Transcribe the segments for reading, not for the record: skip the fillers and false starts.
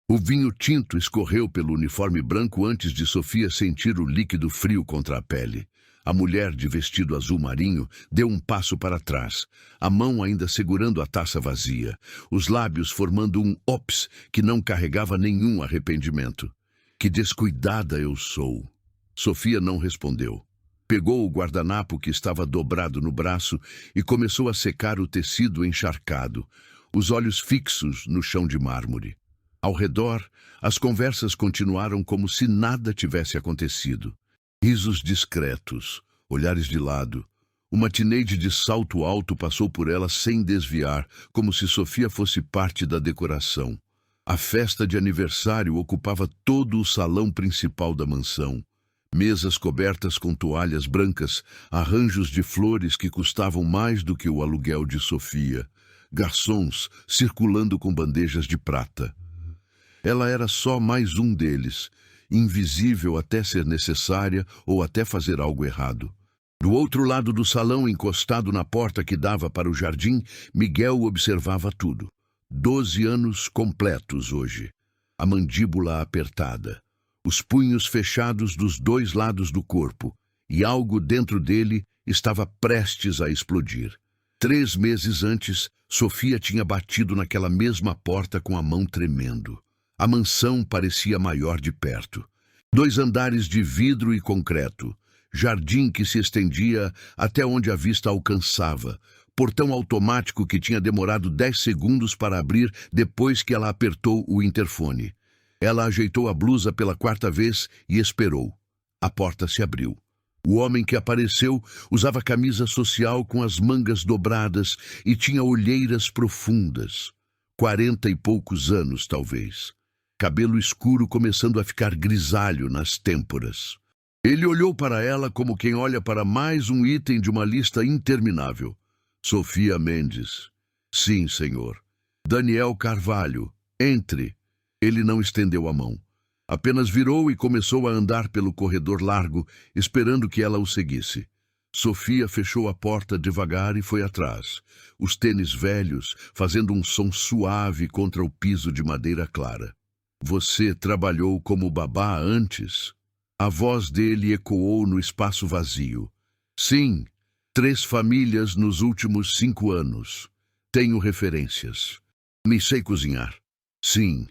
O vinho tinto escorreu pelo uniforme branco antes de Sofia sentir o líquido frio contra a pele. A mulher, de vestido azul marinho, deu um passo para trás, a mão ainda segurando a taça vazia, os lábios formando um ops que não carregava nenhum arrependimento. Que descuidada eu sou! Sofia não respondeu. Pegou o guardanapo que estava dobrado no braço e começou a secar o tecido encharcado, os olhos fixos no chão de mármore. Ao redor, as conversas continuaram como se nada tivesse acontecido. Risos discretos, olhares de lado. Uma teenager de salto alto passou por ela sem desviar, como se Sofia fosse parte da decoração. A festa de aniversário ocupava todo o salão principal da mansão. Mesas cobertas com toalhas brancas, arranjos de flores que custavam mais do que o aluguel de Sofia. Garçons circulando com bandejas de prata. Ela era só mais um deles, invisível até ser necessária ou até fazer algo errado. Do outro lado do salão, encostado na porta que dava para o jardim, Miguel observava tudo. 12 anos completos hoje. A mandíbula apertada, os punhos fechados dos dois lados do corpo, e algo dentro dele estava prestes a explodir. 3 meses antes, Sofia tinha batido naquela mesma porta com a mão tremendo. A mansão parecia maior de perto. 2 andares de vidro e concreto, jardim que se estendia até onde a vista alcançava, portão automático que tinha demorado 10 segundos para abrir depois que ela apertou o interfone. Ela ajeitou a blusa pela 4ª vez e esperou. A porta se abriu. O homem que apareceu usava camisa social com as mangas dobradas e tinha olheiras profundas. 40 e poucos anos, talvez. Cabelo escuro começando a ficar grisalho nas têmporas. Ele olhou para ela como quem olha para mais um item de uma lista interminável. Sofia Mendes. Sim, senhor. Daniel Carvalho. Entre. Ele não estendeu a mão. Apenas virou e começou a andar pelo corredor largo, esperando que ela o seguisse. Sofia fechou a porta devagar e foi atrás, os tênis velhos fazendo um som suave contra o piso de madeira clara. Você trabalhou como babá antes? A voz dele ecoou no espaço vazio. Sim, 3 famílias nos últimos 5 anos. Tenho referências. Me sei cozinhar. Sim.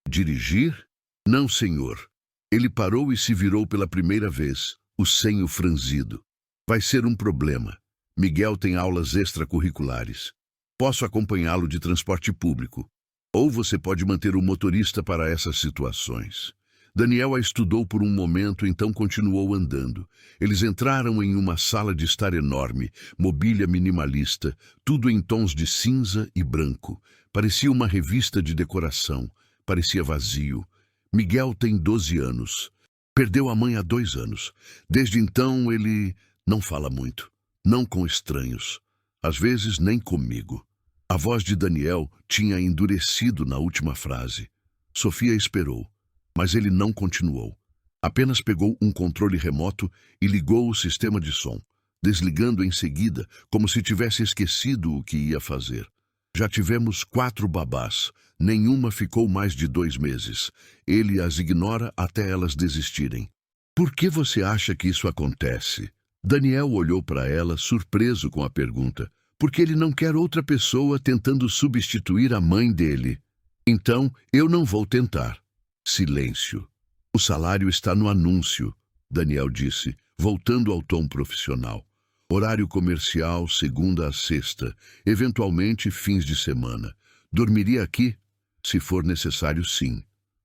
Dirigir? Não, senhor. Ele parou e se virou pela primeira vez, o senho franzido. Vai ser um problema. Miguel tem aulas extracurriculares. Posso acompanhá-lo de transporte público. Ou você pode manter o motorista para essas situações. Daniel a estudou por um momento, então continuou andando. Eles entraram em uma sala de estar enorme, mobília minimalista, tudo em tons de cinza e branco. Parecia uma revista de decoração. Parecia vazio. Miguel tem 12 anos. Perdeu a mãe há 2 anos. Desde então ele não fala muito. Não com estranhos. Às vezes nem comigo. A voz de Daniel tinha endurecido na última frase. Sofia esperou, mas ele não continuou. Apenas pegou um controle remoto e ligou o sistema de som, desligando em seguida, como se tivesse esquecido o que ia fazer. Já tivemos 4 babás. Nenhuma ficou mais de 2 meses. Ele as ignora até elas desistirem. Por que você acha que isso acontece? Daniel olhou para ela, surpreso com a pergunta. Porque ele não quer outra pessoa tentando substituir a mãe dele. Então, eu não vou tentar. Silêncio. O salário está no anúncio, Daniel disse, voltando ao tom profissional. Horário comercial, segunda a sexta, eventualmente fins de semana. Dormiria aqui? Se for necessário, sim.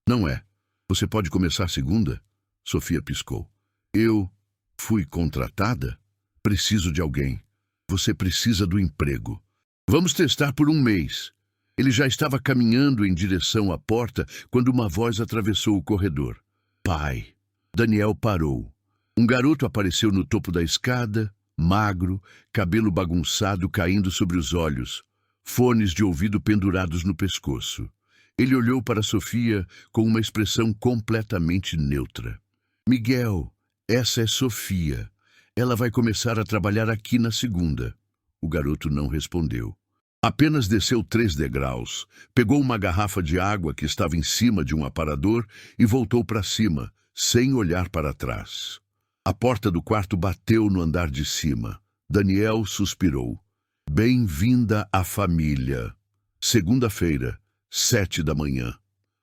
Não é. Você pode começar segunda? Sofia piscou. Eu fui contratada? Preciso de alguém. Você precisa do emprego. Vamos testar por 1 mês. Ele já estava caminhando em direção à porta quando uma voz atravessou o corredor. Pai. Daniel parou. Um garoto apareceu no topo da escada, magro, cabelo bagunçado caindo sobre os olhos, fones de ouvido pendurados no pescoço. Ele olhou para Sofia com uma expressão completamente neutra. Miguel, essa é Sofia. Ela vai começar a trabalhar aqui na segunda. O garoto não respondeu. Apenas desceu 3 degraus, pegou uma garrafa de água que estava em cima de um aparador e voltou para cima, sem olhar para trás. A porta do quarto bateu no andar de cima. Daniel suspirou. Bem-vinda à família. Segunda-feira, 7 da manhã.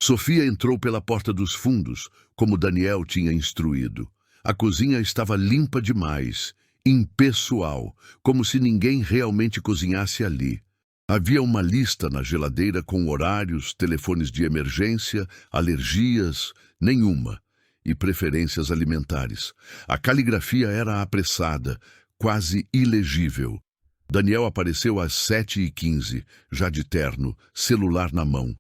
Sofia entrou pela porta dos fundos, como Daniel tinha instruído. A cozinha estava limpa demais, impessoal, como se ninguém realmente cozinhasse ali. Havia uma lista na geladeira com horários, telefones de emergência, alergias, nenhuma, e preferências alimentares. A caligrafia era apressada, quase ilegível. Daniel apareceu às 7h15, já de terno, celular na mão.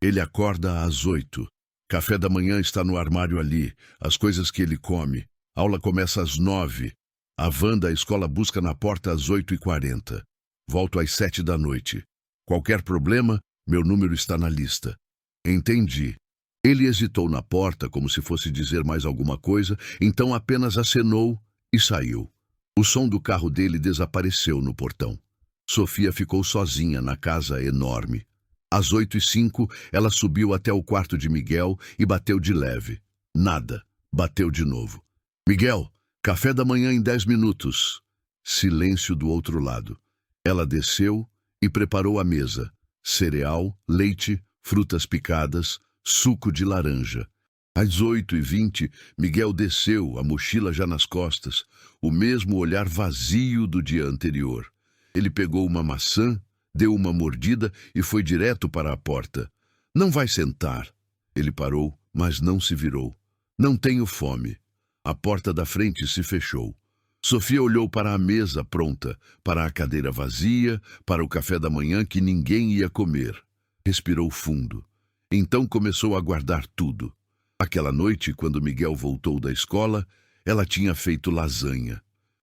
Ele acorda às 8. Café da manhã está no armário ali, as coisas que ele come. Aula começa às 9. A van da escola busca na porta às 8h40. Volto às 7 da noite. Qualquer problema, meu número está na lista. Entendi. Ele hesitou na porta como se fosse dizer mais alguma coisa, então apenas acenou e saiu. O som do carro dele desapareceu no portão. Sofia ficou sozinha na casa enorme. Às 8h05, ela subiu até o quarto de Miguel e bateu de leve. Nada. Bateu de novo. Miguel, café da manhã em 10 minutos. Silêncio do outro lado. Ela desceu e preparou a mesa. Cereal, leite, frutas picadas, suco de laranja. Às 8h20, Miguel desceu, a mochila já nas costas, o mesmo olhar vazio do dia anterior. Ele pegou uma maçã, deu uma mordida e foi direto para a porta. Não vai sentar. Ele parou, mas não se virou. Não tenho fome. A porta da frente se fechou. Sofia olhou para a mesa pronta, para a cadeira vazia, para o café da manhã que ninguém ia comer. Respirou fundo. Então começou a guardar tudo. Aquela noite, quando Miguel voltou da escola, ela tinha feito lasanha.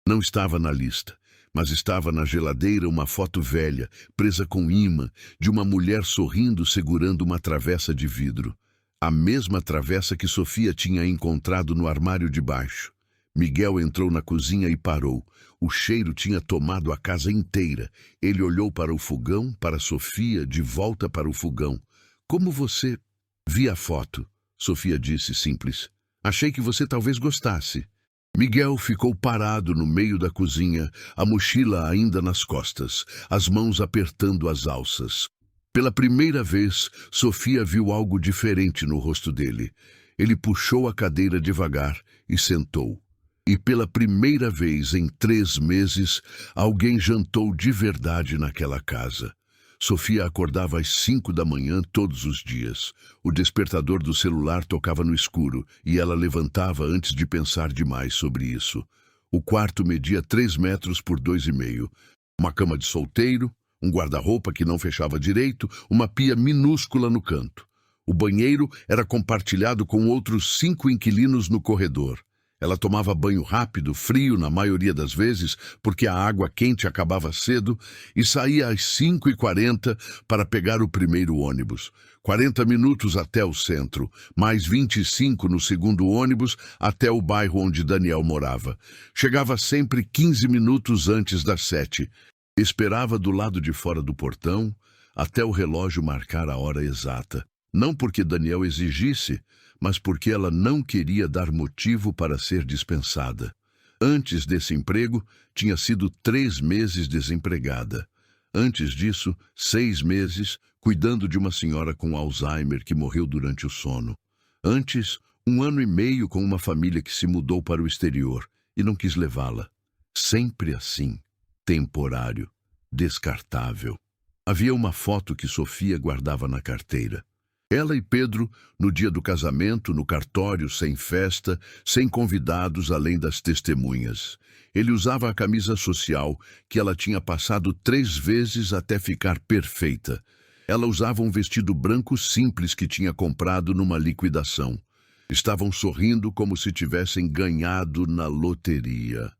Não estava na lista, mas estava na geladeira uma foto velha, presa com imã, de uma mulher sorrindo segurando uma travessa de vidro. A mesma travessa que Sofia tinha encontrado no armário de baixo. Miguel entrou na cozinha e parou. O cheiro tinha tomado a casa inteira. Ele olhou para o fogão, para Sofia, de volta para o fogão. Como você... Vi a foto, Sofia disse simples. Achei que você talvez gostasse. Miguel ficou parado no meio da cozinha, a mochila ainda nas costas, as mãos apertando as alças. Pela primeira vez, Sofia viu algo diferente no rosto dele. Ele puxou a cadeira devagar e sentou. E pela primeira vez em 3 meses, alguém jantou de verdade naquela casa. Sofia acordava às 5 da manhã todos os dias. O despertador do celular tocava no escuro e ela levantava antes de pensar demais sobre isso. O quarto media 3 metros por 2,5. Uma cama de solteiro, um guarda-roupa que não fechava direito, uma pia minúscula no canto. O banheiro era compartilhado com outros 5 inquilinos no corredor. Ela tomava banho rápido, frio na maioria das vezes, porque a água quente acabava cedo, e saía às 5h40 para pegar o primeiro ônibus. 40 minutos até o centro, mais 25 no segundo ônibus até o bairro onde Daniel morava. Chegava sempre 15 minutos antes das 7. Esperava do lado de fora do portão até o relógio marcar a hora exata. Não porque Daniel exigisse, mas porque ela não queria dar motivo para ser dispensada. Antes desse emprego, tinha sido 3 meses desempregada. Antes disso, 6 meses, cuidando de uma senhora com Alzheimer que morreu durante o sono. Antes, 1 ano e meio com uma família que se mudou para o exterior e não quis levá-la. Sempre assim, temporário, descartável. Havia uma foto que Sofia guardava na carteira. Ela e Pedro, no dia do casamento, no cartório, sem festa, sem convidados além das testemunhas. Ele usava a camisa social, que ela tinha passado 3 vezes até ficar perfeita. Ela usava um vestido branco simples que tinha comprado numa liquidação. Estavam sorrindo como se tivessem ganhado na loteria.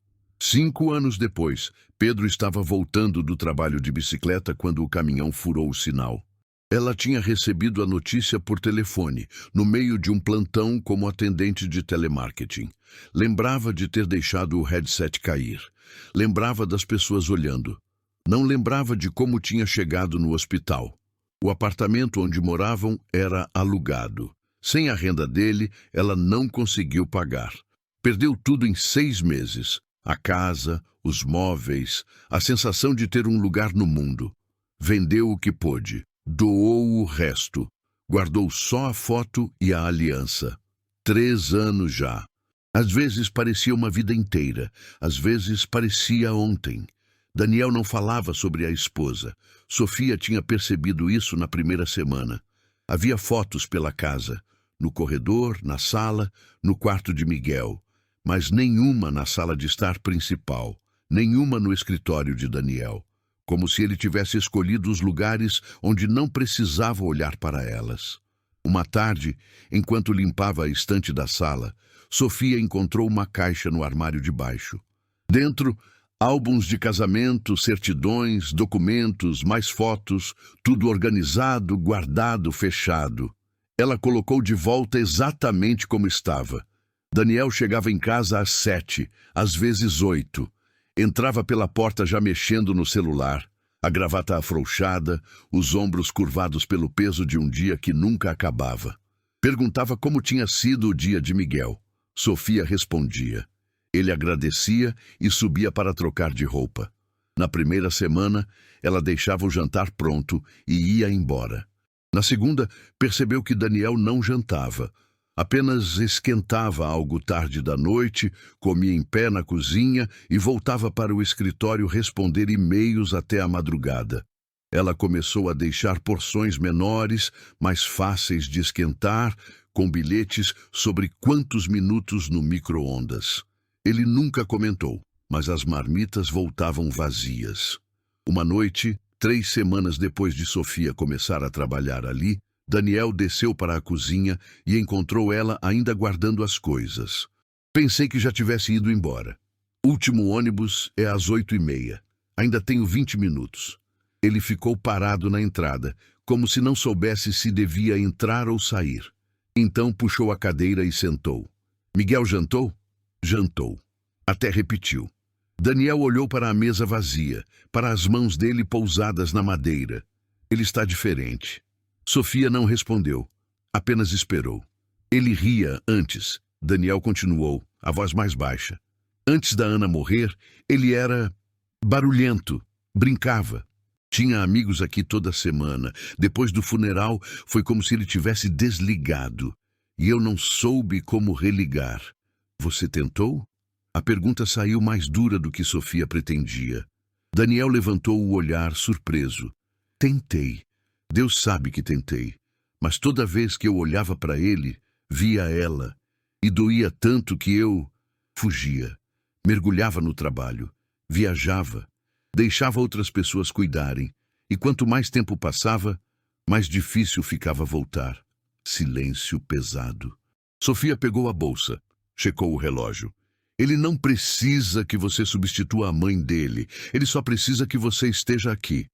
5 anos depois, Pedro estava voltando do trabalho de bicicleta quando o caminhão furou o sinal. Ela tinha recebido a notícia por telefone, no meio de um plantão como atendente de telemarketing. Lembrava de ter deixado o headset cair. Lembrava das pessoas olhando. Não lembrava de como tinha chegado no hospital. O apartamento onde moravam era alugado. Sem a renda dele, ela não conseguiu pagar. Perdeu tudo em 6 meses. A casa, os móveis, a sensação de ter um lugar no mundo. Vendeu o que pôde. Doou o resto. Guardou só a foto e a aliança. 3 anos já. Às vezes parecia uma vida inteira. Às vezes parecia ontem. Daniel não falava sobre a esposa. Sofia tinha percebido isso na primeira semana. Havia fotos pela casa. No corredor, na sala, no quarto de Miguel. Mas nenhuma na sala de estar principal. Nenhuma no escritório de Daniel. Como se ele tivesse escolhido os lugares onde não precisava olhar para elas. Uma tarde, enquanto limpava a estante da sala, Sofia encontrou uma caixa no armário de baixo. Dentro, álbuns de casamento, certidões, documentos, mais fotos, tudo organizado, guardado, fechado. Ela colocou de volta exatamente como estava. Daniel chegava em casa às 7, às vezes 8. Entrava pela porta já mexendo no celular, a gravata afrouxada, os ombros curvados pelo peso de um dia que nunca acabava. Perguntava como tinha sido o dia de Miguel. Sofia respondia. Ele agradecia e subia para trocar de roupa. Na primeira semana, ela deixava o jantar pronto e ia embora. Na segunda, percebeu que Daniel não jantava. Apenas esquentava algo tarde da noite, comia em pé na cozinha e voltava para o escritório responder e-mails até a madrugada. Ela começou a deixar porções menores, mais fáceis de esquentar, com bilhetes sobre quantos minutos no micro-ondas. Ele nunca comentou, mas as marmitas voltavam vazias. Uma noite, 3 semanas depois de Sofia começar a trabalhar ali, Daniel desceu para a cozinha e encontrou ela ainda guardando as coisas. Pensei que já tivesse ido embora. Último ônibus é às 8h30. Ainda tenho 20 minutos. Ele ficou parado na entrada, como se não soubesse se devia entrar ou sair. Então puxou a cadeira e sentou. Miguel jantou? Jantou. Até repetiu. Daniel olhou para a mesa vazia, para as mãos dele pousadas na madeira. Ele está diferente. Sofia não respondeu, apenas esperou. Ele ria antes. Daniel continuou, a voz mais baixa. Antes da Ana morrer, ele era barulhento, brincava. Tinha amigos aqui toda semana. Depois do funeral, foi como se ele tivesse desligado. E eu não soube como religar. Você tentou? A pergunta saiu mais dura do que Sofia pretendia. Daniel levantou o olhar, surpreso. Tentei. Deus sabe que tentei. Mas toda vez que eu olhava para ele, via ela. E doía tanto que eu fugia. Mergulhava no trabalho. Viajava. Deixava outras pessoas cuidarem. E quanto mais tempo passava, mais difícil ficava voltar. Silêncio pesado. Sofia pegou a bolsa. Checou o relógio. Ele não precisa que você substitua a mãe dele. Ele só precisa que você esteja aqui.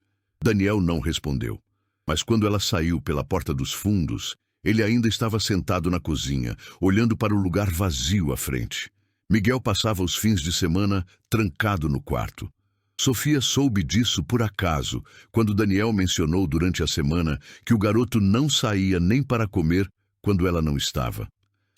Daniel não respondeu. Mas quando ela saiu pela porta dos fundos, ele ainda estava sentado na cozinha, olhando para o lugar vazio à frente. Miguel passava os fins de semana trancado no quarto. Sofia soube disso por acaso, quando Daniel mencionou durante a semana que o garoto não saía nem para comer quando ela não estava.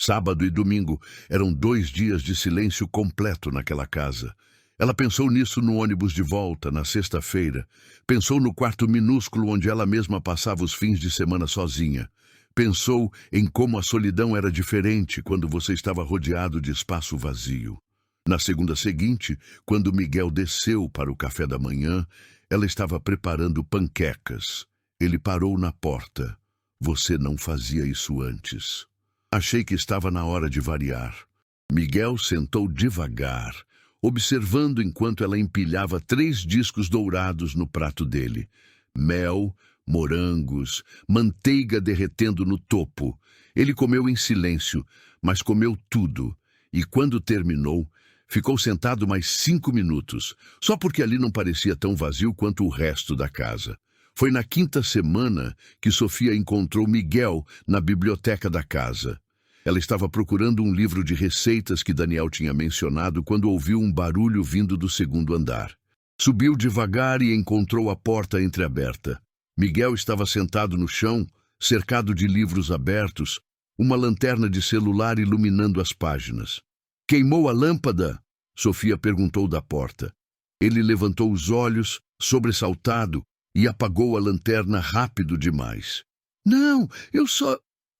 Sábado e domingo eram 2 dias de silêncio completo naquela casa. Ela pensou nisso no ônibus de volta, na sexta-feira. Pensou no quarto minúsculo onde ela mesma passava os fins de semana sozinha. Pensou em como a solidão era diferente quando você estava rodeado de espaço vazio. Na segunda seguinte, quando Miguel desceu para o café da manhã, ela estava preparando panquecas. Ele parou na porta. Você não fazia isso antes. Achei que estava na hora de variar. Miguel sentou devagar, observando enquanto ela empilhava 3 discos dourados no prato dele. Mel, morangos, manteiga derretendo no topo. Ele comeu em silêncio, mas comeu tudo. E quando terminou, ficou sentado mais 5 minutos, só porque ali não parecia tão vazio quanto o resto da casa. Foi na 5ª semana que Sofia encontrou Miguel na biblioteca da casa. Ela estava procurando um livro de receitas que Daniel tinha mencionado quando ouviu um barulho vindo do 2º andar. Subiu devagar e encontrou a porta entreaberta. Miguel estava sentado no chão, cercado de livros abertos, uma lanterna de celular iluminando as páginas. Queimou a lâmpada? Sofia perguntou da porta. Ele levantou os olhos, sobressaltado, e apagou a lanterna rápido demais. Não, eu só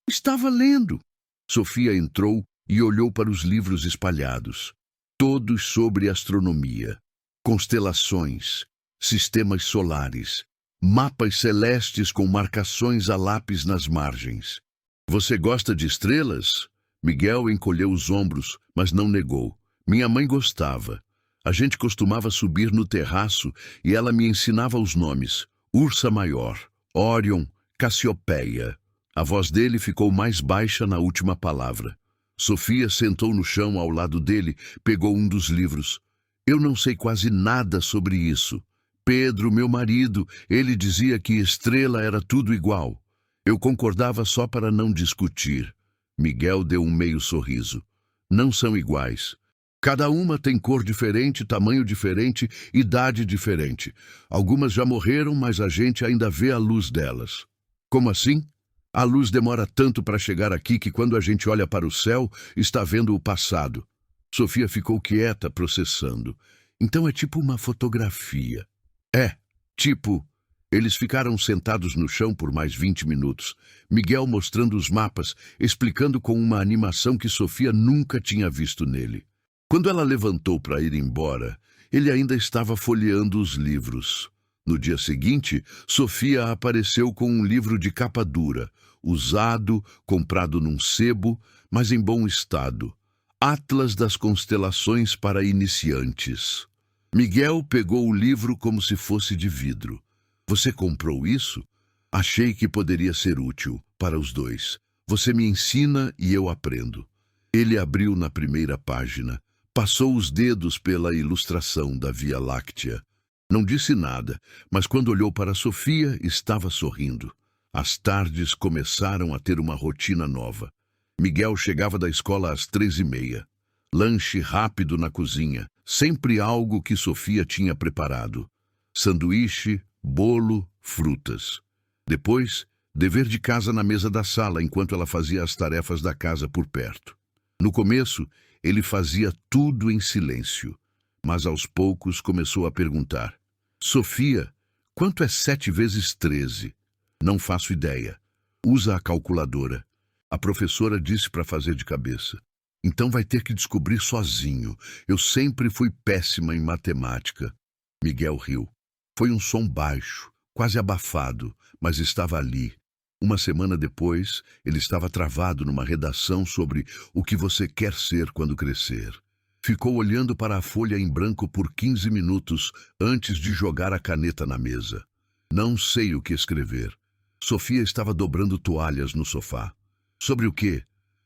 estava lendo. Sofia entrou e olhou para os livros espalhados, todos sobre astronomia, constelações, sistemas solares, mapas celestes com marcações a lápis nas margens. Você gosta de estrelas? Miguel encolheu os ombros, mas não negou. Minha mãe gostava. A gente costumava subir no terraço e ela me ensinava os nomes. Ursa Maior, Órion, Cassiopeia. A voz dele ficou mais baixa na última palavra. Sofia sentou no chão ao lado dele, pegou um dos livros. Eu não sei quase nada sobre isso. Pedro, meu marido, ele dizia que estrela era tudo igual. Eu concordava só para não discutir. Miguel deu um meio sorriso. Não são iguais. Cada uma tem cor diferente, tamanho diferente, idade diferente. Algumas já morreram, mas a gente ainda vê a luz delas. Como assim? A luz demora tanto para chegar aqui que quando a gente olha para o céu, está vendo o passado. Sofia ficou quieta, processando. Então é tipo uma fotografia. É, tipo... Eles ficaram sentados no chão por mais 20 minutos. Miguel mostrando os mapas, explicando com uma animação que Sofia nunca tinha visto nele. Quando ela levantou para ir embora, ele ainda estava folheando os livros. No dia seguinte, Sofia apareceu com um livro de capa dura, usado, comprado num sebo, mas em bom estado. Atlas das Constelações para Iniciantes. Miguel pegou o livro como se fosse de vidro. Você comprou isso? Achei que poderia ser útil para os dois. Você me ensina e eu aprendo. Ele abriu na primeira página, passou os dedos pela ilustração da Via Láctea. Não disse nada, mas quando olhou para Sofia, estava sorrindo. As tardes começaram a ter uma rotina nova. Miguel chegava da escola às 3h30. Lanche rápido na cozinha, sempre algo que Sofia tinha preparado. Sanduíche, bolo, frutas. Depois, dever de casa na mesa da sala enquanto ela fazia as tarefas da casa por perto. No começo, ele fazia tudo em silêncio, mas aos poucos começou a perguntar. Sofia, quanto é 7 vezes 13? Não faço ideia. Usa a calculadora. A professora disse para fazer de cabeça. Então vai ter que descobrir sozinho. Eu sempre fui péssima em matemática. Miguel riu. Foi um som baixo, quase abafado, mas estava ali. Uma semana depois, ele estava travado numa redação sobre o que você quer ser quando crescer. Ficou olhando para a folha em branco por 15 minutos antes de jogar a caneta na mesa. Não sei o que escrever. Sofia estava dobrando toalhas no sofá. Sobre o quê?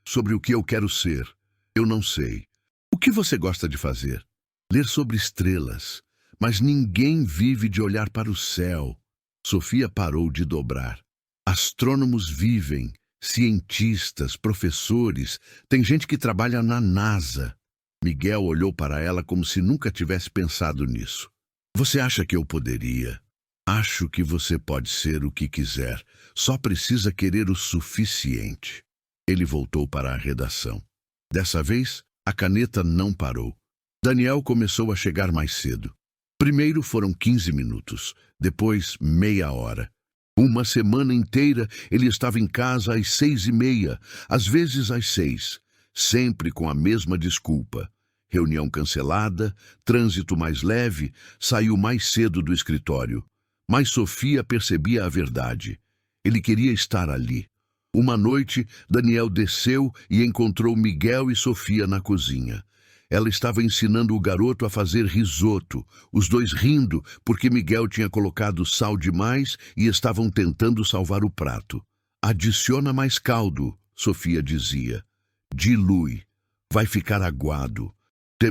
Sobre o que eu quero ser. Eu não sei. O que você gosta de fazer? Ler sobre estrelas. Mas ninguém vive de olhar para o céu. Sofia parou de dobrar. Astrônomos vivem, cientistas, professores, tem gente que trabalha na NASA. Miguel olhou para ela como se nunca tivesse pensado nisso. Você acha que eu poderia? Acho que você pode ser o que quiser, só precisa querer o suficiente. Ele voltou para a redação. Dessa vez, a caneta não parou. Daniel começou a chegar mais cedo. Primeiro foram 15 minutos, depois meia hora. Uma semana inteira ele estava em casa às 6h30, às vezes às 6, sempre com a mesma desculpa. Reunião cancelada, trânsito mais leve, saiu mais cedo do escritório. Mas Sofia percebia a verdade. Ele queria estar ali. Uma noite, Daniel desceu e encontrou Miguel e Sofia na cozinha. Ela estava ensinando o garoto a fazer risoto, os dois rindo porque Miguel tinha colocado sal demais e estavam tentando salvar o prato. Adiciona mais caldo, Sofia dizia. Dilui. Vai ficar aguado.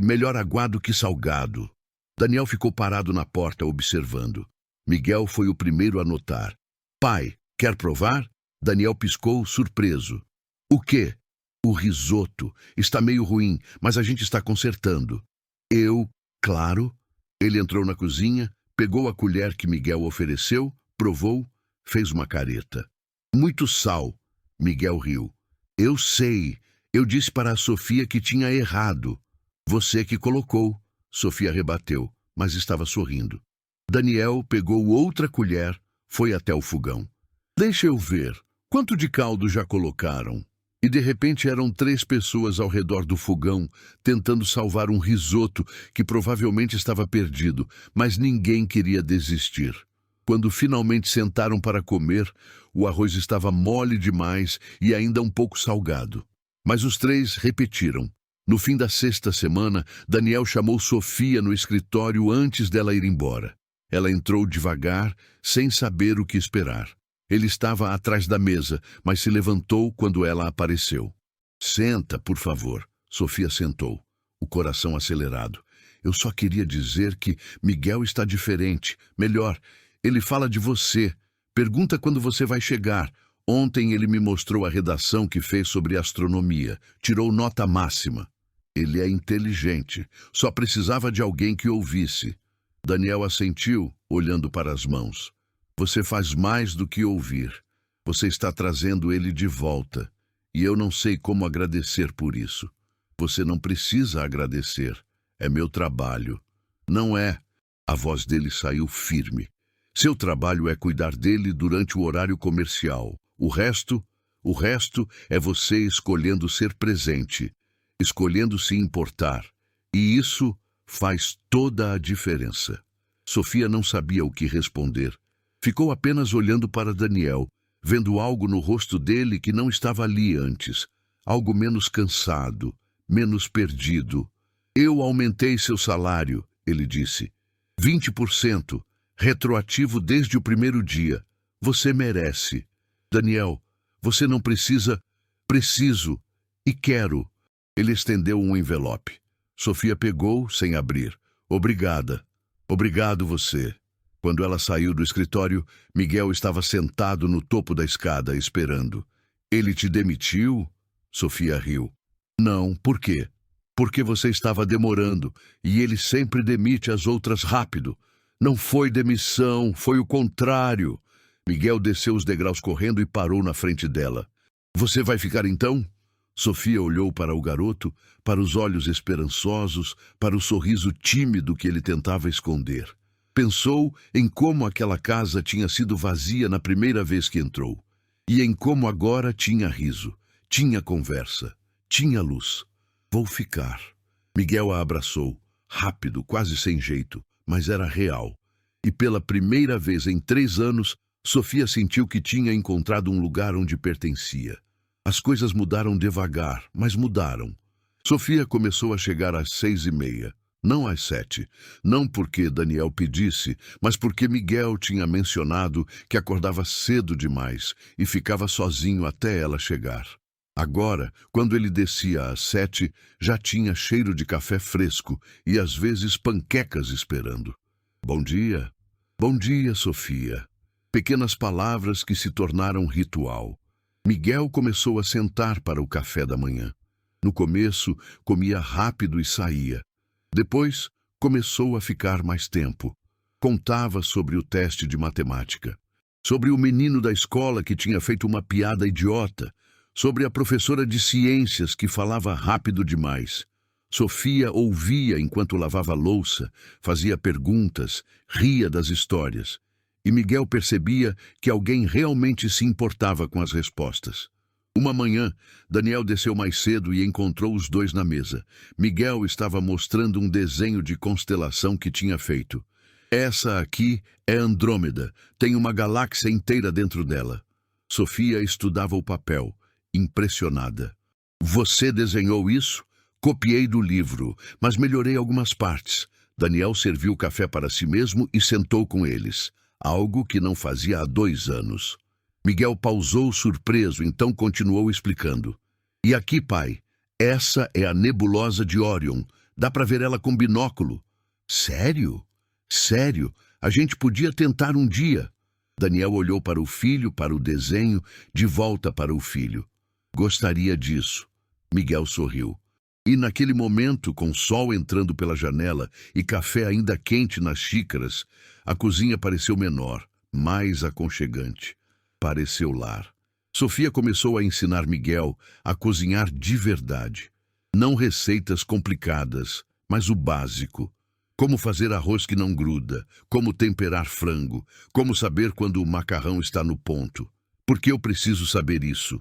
Melhor aguado que salgado. Daniel ficou parado na porta observando. Miguel foi o primeiro a notar. Pai, quer provar? Daniel piscou, surpreso. O quê? O risoto. Está meio ruim, mas a gente está consertando. Claro. Ele entrou na cozinha, pegou a colher que Miguel ofereceu, provou, fez uma careta. Muito sal. Miguel riu. Eu sei. Eu disse para a Sofia que tinha errado. Você que colocou. Sofia rebateu, mas estava sorrindo. Daniel pegou outra colher, foi até o fogão. Deixa eu ver. Quanto de caldo já colocaram? E de repente eram 3 pessoas ao redor do fogão, tentando salvar um risoto que provavelmente estava perdido, mas ninguém queria desistir. Quando finalmente sentaram para comer, o arroz estava mole demais e ainda um pouco salgado. Mas os 3 repetiram. No fim da 6ª semana, Daniel chamou Sofia no escritório antes dela ir embora. Ela entrou devagar, sem saber o que esperar. Ele estava atrás da mesa, mas se levantou quando ela apareceu. Senta, por favor. Sofia sentou, o coração acelerado. Eu só queria dizer que Miguel está diferente. Melhor, ele fala de você. Pergunta quando você vai chegar. Ontem ele me mostrou a redação que fez sobre astronomia. Tirou nota máxima. Ele é inteligente. Só precisava de alguém que ouvisse. Daniel assentiu, olhando para as mãos. Você faz mais do que ouvir. Você está trazendo ele de volta. E eu não sei como agradecer por isso. Você não precisa agradecer. É meu trabalho. Não é. A voz dele saiu firme. Seu trabalho é cuidar dele durante o horário comercial. O resto é você escolhendo ser presente, escolhendo se importar. E isso faz toda a diferença. Sofia não sabia o que responder. Ficou apenas olhando para Daniel, vendo algo no rosto dele que não estava ali antes. Algo menos cansado, menos perdido. Eu aumentei seu salário, ele disse. 20%, retroativo desde o primeiro dia. Você merece. Daniel, você não precisa. Preciso. E quero. Ele estendeu um envelope. Sofia pegou, sem abrir. Obrigada. Obrigado você. Quando ela saiu do escritório, Miguel estava sentado no topo da escada, esperando. Ele te demitiu? Sofia riu. Não, por quê? Porque você estava demorando, e ele sempre demite as outras rápido. Não foi demissão, foi o contrário. Miguel desceu os degraus correndo e parou na frente dela. Você vai ficar então? Sofia olhou para o garoto, para os olhos esperançosos, para o sorriso tímido que ele tentava esconder. Pensou em como aquela casa tinha sido vazia na primeira vez que entrou. E em como agora tinha riso, tinha conversa, tinha luz. Vou ficar. Miguel a abraçou, rápido, quase sem jeito, mas era real. E pela primeira vez em 3 anos, Sofia sentiu que tinha encontrado um lugar onde pertencia. As coisas mudaram devagar, mas mudaram. Sofia começou a chegar às 6h30. Não às 7, não porque Daniel pedisse, mas porque Miguel tinha mencionado que acordava cedo demais e ficava sozinho até ela chegar. Agora, quando ele descia às 7, já tinha cheiro de café fresco e às vezes panquecas esperando. Bom dia. Bom dia, Sofia. Pequenas palavras que se tornaram ritual. Miguel começou a sentar para o café da manhã. No começo, comia rápido e saía. Depois, começou a ficar mais tempo. Contava sobre o teste de matemática, sobre o menino da escola que tinha feito uma piada idiota, sobre a professora de ciências que falava rápido demais. Sofia ouvia enquanto lavava louça, fazia perguntas, ria das histórias. E Miguel percebia que alguém realmente se importava com as respostas. Uma manhã, Daniel desceu mais cedo e encontrou os dois na mesa. Miguel estava mostrando um desenho de constelação que tinha feito. Essa aqui é Andrômeda. Tem uma galáxia inteira dentro dela. Sofia estudava o papel, impressionada. Você desenhou isso? Copiei do livro, mas melhorei algumas partes. Daniel serviu café para si mesmo e sentou com eles, algo que não fazia há 2 anos. Miguel pausou surpreso, então continuou explicando. E aqui, pai, essa é a nebulosa de Órion. Dá para ver ela com binóculo. Sério? Sério? A gente podia tentar um dia. Daniel olhou para o filho, para o desenho, de volta para o filho. Gostaria disso. Miguel sorriu. E naquele momento, com sol entrando pela janela e café ainda quente nas xícaras, a cozinha pareceu menor, mais aconchegante. Pareceu lar. Sofia começou a ensinar Miguel a cozinhar de verdade. Não receitas complicadas, mas o básico. Como fazer arroz que não gruda, como temperar frango, como saber quando o macarrão está no ponto. Por que eu preciso saber isso?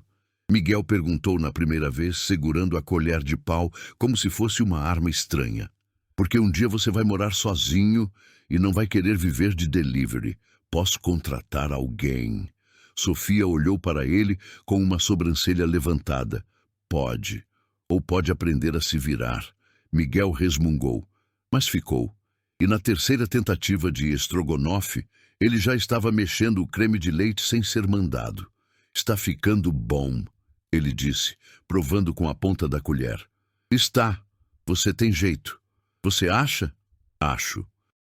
Miguel perguntou na primeira vez, segurando a colher de pau como se fosse uma arma estranha. Porque um dia você vai morar sozinho e não vai querer viver de delivery. Posso contratar alguém. Sofia olhou para ele com uma sobrancelha levantada. Pode. Ou pode aprender a se virar. Miguel resmungou, mas ficou. E na terceira tentativa de estrogonofe, ele já estava mexendo o creme de leite sem ser mandado. Está ficando bom, ele disse, provando com a ponta da colher. Está. Você tem jeito. Você acha? Acho.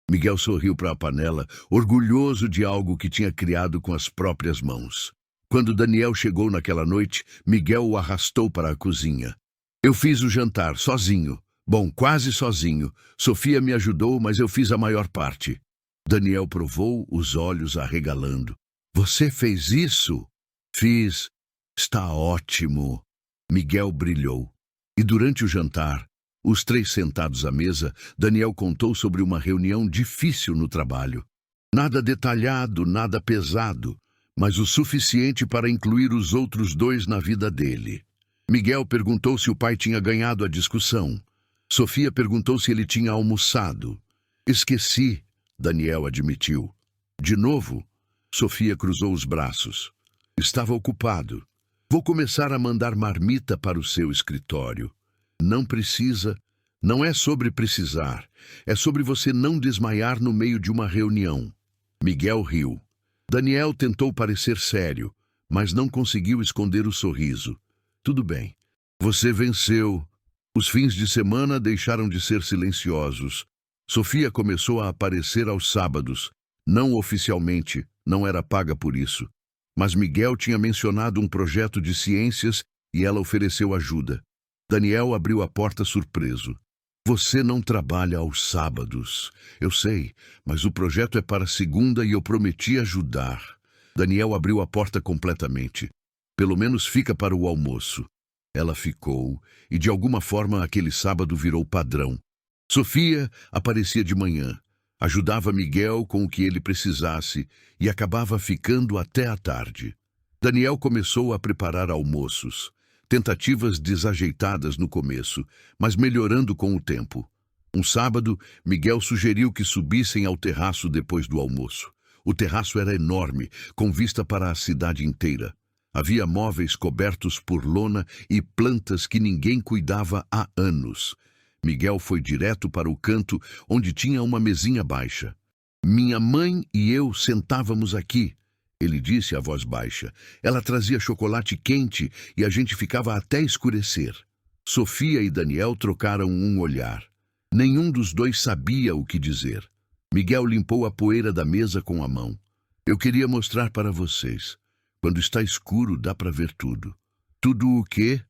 Miguel sorriu para a panela, orgulhoso de algo que tinha criado com as próprias mãos. Quando Daniel chegou naquela noite, Miguel o arrastou para a cozinha. Eu fiz o jantar, sozinho. Bom, quase sozinho. Sofia me ajudou, mas eu fiz a maior parte. Daniel provou, os olhos arregalando. Você fez isso? Fiz. Está ótimo. Miguel brilhou. E durante o jantar, os três sentados à mesa, Daniel contou sobre uma reunião difícil no trabalho. Nada detalhado, nada pesado, mas o suficiente para incluir os outros dois na vida dele. Miguel perguntou se o pai tinha ganhado a discussão. Sofia perguntou se ele tinha almoçado. Esqueci, Daniel admitiu. De novo, Sofia cruzou os braços. Estava ocupado. Vou começar a mandar marmita para o seu escritório. Não precisa. Não é sobre precisar. É sobre você não desmaiar no meio de uma reunião. Miguel riu. Daniel tentou parecer sério, mas não conseguiu esconder o sorriso. Tudo bem. Você venceu. Os fins de semana deixaram de ser silenciosos. Sofia começou a aparecer aos sábados. Não oficialmente, não era paga por isso. Mas Miguel tinha mencionado um projeto de ciências e ela ofereceu ajuda. Daniel abriu a porta surpreso. Você não trabalha aos sábados. Eu sei, mas o projeto é para segunda e eu prometi ajudar. Daniel abriu a porta completamente. Pelo menos fica para o almoço. Ela ficou, e de alguma forma aquele sábado virou padrão. Sofia aparecia de manhã, ajudava Miguel com o que ele precisasse e acabava ficando até a tarde. Daniel começou a preparar almoços, tentativas desajeitadas no começo, mas melhorando com o tempo. Um sábado, Miguel sugeriu que subissem ao terraço depois do almoço. O terraço era enorme, com vista para a cidade inteira. Havia móveis cobertos por lona e plantas que ninguém cuidava há anos. Miguel foi direto para o canto, onde tinha uma mesinha baixa. Minha mãe e eu sentávamos aqui, ele disse a voz baixa. Ela trazia chocolate quente e a gente ficava até escurecer. Sofia e Daniel trocaram um olhar. Nenhum dos dois sabia o que dizer. Miguel limpou a poeira da mesa com a mão. Eu queria mostrar para vocês. Quando está escuro, dá para ver tudo. Tudo o quê?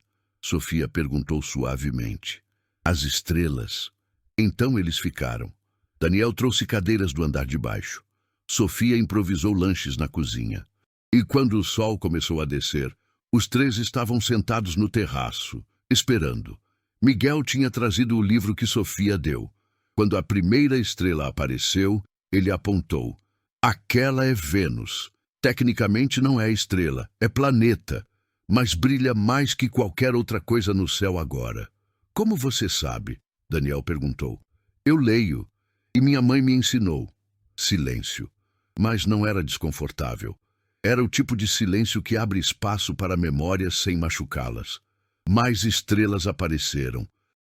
Sofia perguntou suavemente. As estrelas. Então eles ficaram. Daniel trouxe cadeiras do andar de baixo. Sofia improvisou lanches na cozinha. E quando o sol começou a descer, os três estavam sentados no terraço, esperando. Miguel tinha trazido o livro que Sofia deu. Quando a primeira estrela apareceu, ele apontou. Aquela é Vênus. Tecnicamente não é estrela, é planeta, mas brilha mais que qualquer outra coisa no céu agora. Como você sabe? Daniel perguntou. Eu leio, e minha mãe me ensinou. Silêncio. Mas não era desconfortável. Era o tipo de silêncio que abre espaço para memórias sem machucá-las. Mais estrelas apareceram.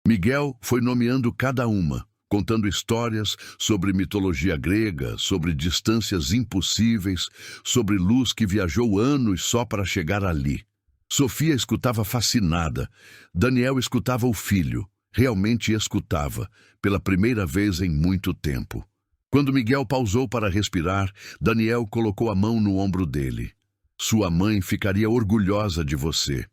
Miguel foi nomeando cada uma, contando histórias sobre mitologia grega, sobre distâncias impossíveis, sobre luz que viajou anos só para chegar ali. Sofia escutava fascinada. Daniel escutava o filho. Realmente escutava, pela primeira vez em muito tempo. Quando Miguel pausou para respirar, Daniel colocou a mão no ombro dele. Sua mãe ficaria orgulhosa de você.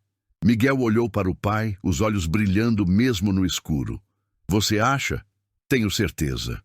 Miguel olhou para o pai, os olhos brilhando mesmo no escuro. Você acha? Tenho certeza.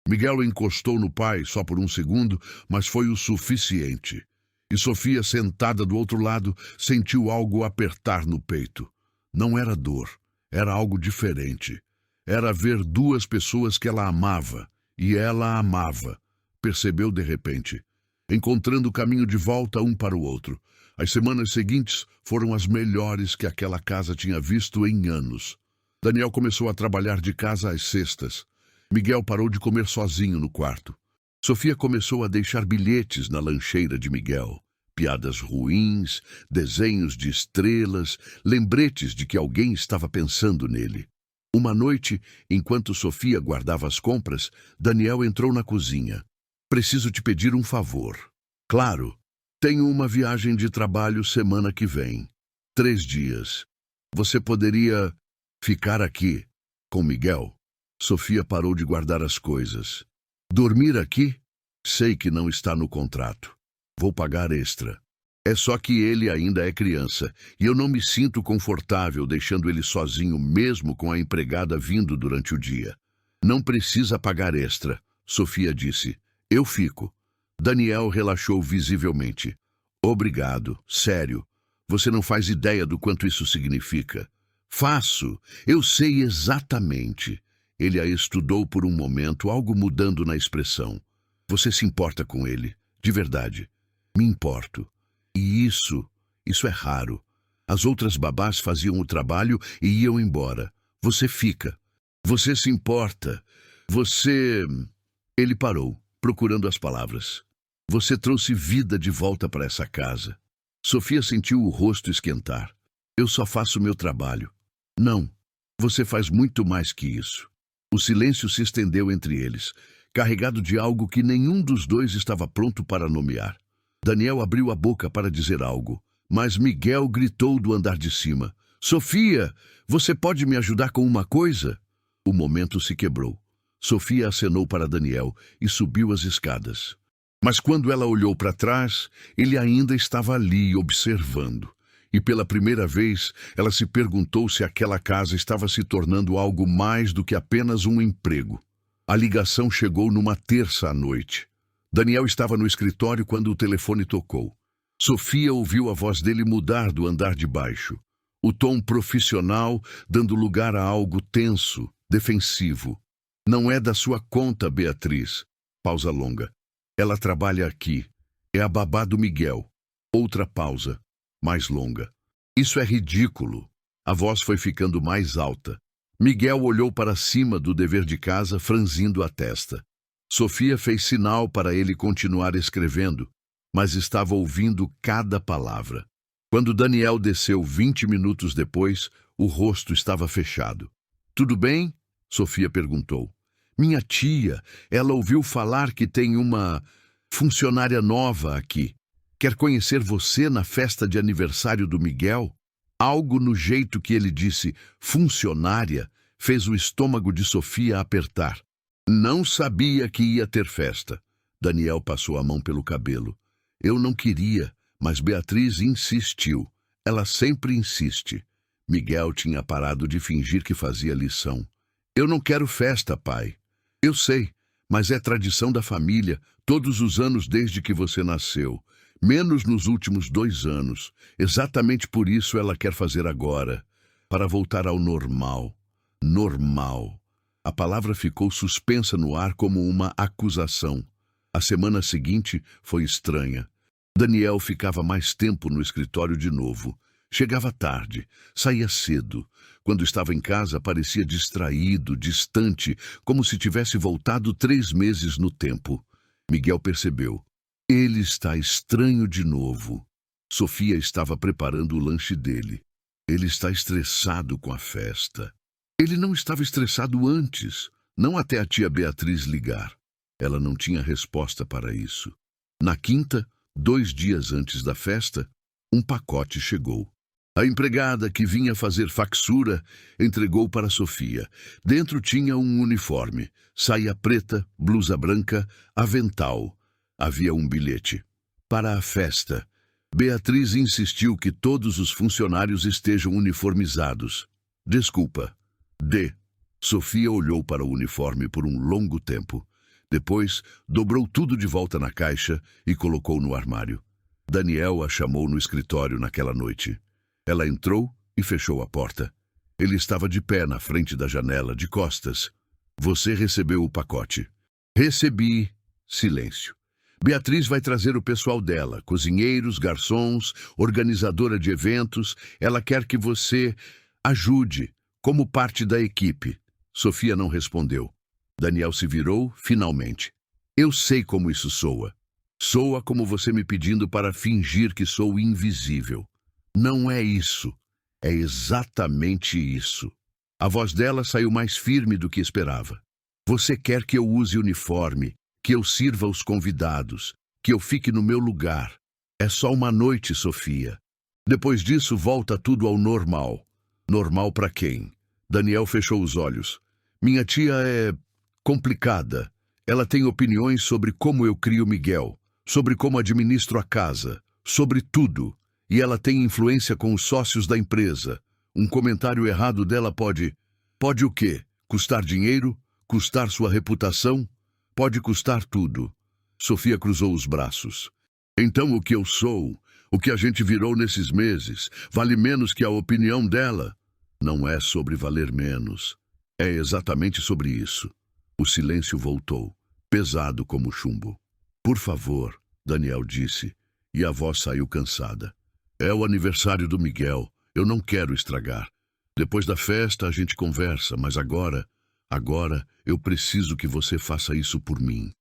Miguel encostou no pai só por um segundo, mas foi o suficiente. E Sofia, sentada do outro lado, sentiu algo apertar no peito. Não era dor, era algo diferente. Era ver duas pessoas que ela amava, e ela a amava. Percebeu de repente, encontrando o caminho de volta um para o outro. As semanas seguintes foram as melhores que aquela casa tinha visto em anos. Daniel começou a trabalhar de casa às sextas. Miguel parou de comer sozinho no quarto. Sofia começou a deixar bilhetes na lancheira de Miguel. Piadas ruins, desenhos de estrelas, lembretes de que alguém estava pensando nele. Uma noite, enquanto Sofia guardava as compras, Daniel entrou na cozinha. Preciso te pedir um favor. Claro, tenho uma viagem de trabalho semana que vem. 3 dias. Você poderia ficar aqui com Miguel? Sofia parou de guardar as coisas. Dormir aqui? Sei que não está no contrato. Vou pagar extra. É só que ele ainda é criança, e eu não me sinto confortável deixando ele sozinho mesmo com a empregada vindo durante o dia. Não precisa pagar extra, Sofia disse. Eu fico. Daniel relaxou visivelmente. Obrigado, sério. Você não faz ideia do quanto isso significa. Faço. Eu sei exatamente. Ele a estudou por um momento, algo mudando na expressão. Você se importa com ele, de verdade. Me importo. E isso é raro. As outras babás faziam o trabalho e iam embora. Você fica. Você se importa. Você... Ele parou, procurando as palavras. Você trouxe vida de volta para essa casa. Sofia sentiu o rosto esquentar. Eu só faço meu trabalho. Não, você faz muito mais que isso. O silêncio se estendeu entre eles, carregado de algo que nenhum dos dois estava pronto para nomear. Daniel abriu a boca para dizer algo, mas Miguel gritou do andar de cima. Sofia, você pode me ajudar com uma coisa? O momento se quebrou. Sofia acenou para Daniel e subiu as escadas. Mas quando ela olhou para trás, ele ainda estava ali, observando. E pela primeira vez, ela se perguntou se aquela casa estava se tornando algo mais do que apenas um emprego. A ligação chegou numa terça à noite. Daniel estava no escritório quando o telefone tocou. Sofia ouviu a voz dele mudar do andar de baixo. O tom profissional dando lugar a algo tenso, defensivo. Não é da sua conta, Beatriz. Pausa longa. Ela trabalha aqui. É a babá do Miguel. Outra pausa, mais longa. Isso é ridículo. A voz foi ficando mais alta. Miguel olhou para cima do dever de casa, franzindo a testa. Sofia fez sinal para ele continuar escrevendo, mas estava ouvindo cada palavra. Quando Daniel desceu 20 minutos depois, o rosto estava fechado. Tudo bem? Sofia perguntou. Minha tia, ela ouviu falar que tem uma funcionária nova aqui. Quer conhecer você na festa de aniversário do Miguel? Algo no jeito que ele disse, funcionária, fez o estômago de Sofia apertar. Não sabia que ia ter festa. Daniel passou a mão pelo cabelo. Eu não queria, mas Beatriz insistiu. Ela sempre insiste. Miguel tinha parado de fingir que fazia lição. Eu não quero festa, pai. Eu sei, mas é tradição da família, todos os anos desde que você nasceu. Menos nos últimos 2 anos. Exatamente por isso ela quer fazer agora. Para voltar ao normal. Normal. A palavra ficou suspensa no ar como uma acusação. A semana seguinte foi estranha. Daniel ficava mais tempo no escritório de novo. Chegava tarde, saía cedo. Quando estava em casa, parecia distraído, distante, como se tivesse voltado 3 meses no tempo. Miguel percebeu. Ele está estranho de novo. Sofia estava preparando o lanche dele. Ele está estressado com a festa. Ele não estava estressado antes, não até a tia Beatriz ligar. Ela não tinha resposta para isso. Na quinta, 2 dias antes da festa, um pacote chegou. A empregada que vinha fazer faxura entregou para Sofia. Dentro tinha um uniforme, saia preta, blusa branca, avental. Havia um bilhete. Para a festa. Beatriz insistiu que todos os funcionários estejam uniformizados. Desculpa. D. Sofia olhou para o uniforme por um longo tempo. Depois, dobrou tudo de volta na caixa e colocou no armário. Daniel a chamou no escritório naquela noite. Ela entrou e fechou a porta. Ele estava de pé na frente da janela, de costas. Você recebeu o pacote. Recebi. Silêncio. Beatriz vai trazer o pessoal dela, cozinheiros, garçons, organizadora de eventos. Ela quer que você ajude, como parte da equipe. Sofia não respondeu. Daniel se virou, finalmente. Eu sei como isso soa. Soa como você me pedindo para fingir que sou invisível. Não é isso. É exatamente isso. A voz dela saiu mais firme do que esperava. Você quer que eu use uniforme, que eu sirva os convidados, que eu fique no meu lugar. É só uma noite, Sofia. Depois disso, volta tudo ao normal. Normal para quem? Daniel fechou os olhos. Minha tia é complicada. Ela tem opiniões sobre como eu crio Miguel, sobre como administro a casa, sobre tudo. E ela tem influência com os sócios da empresa. Um comentário errado dela pode... Pode o quê? Custar dinheiro? Custar sua reputação? Pode custar tudo. Sofia cruzou os braços. Então o que eu sou, o que a gente virou nesses meses, vale menos que a opinião dela? Não é sobre valer menos. É exatamente sobre isso. O silêncio voltou, pesado como chumbo. Por favor, Daniel disse, e a voz saiu cansada. É o aniversário do Miguel. Eu não quero estragar. Depois da festa a gente conversa, mas agora eu preciso que você faça isso por mim.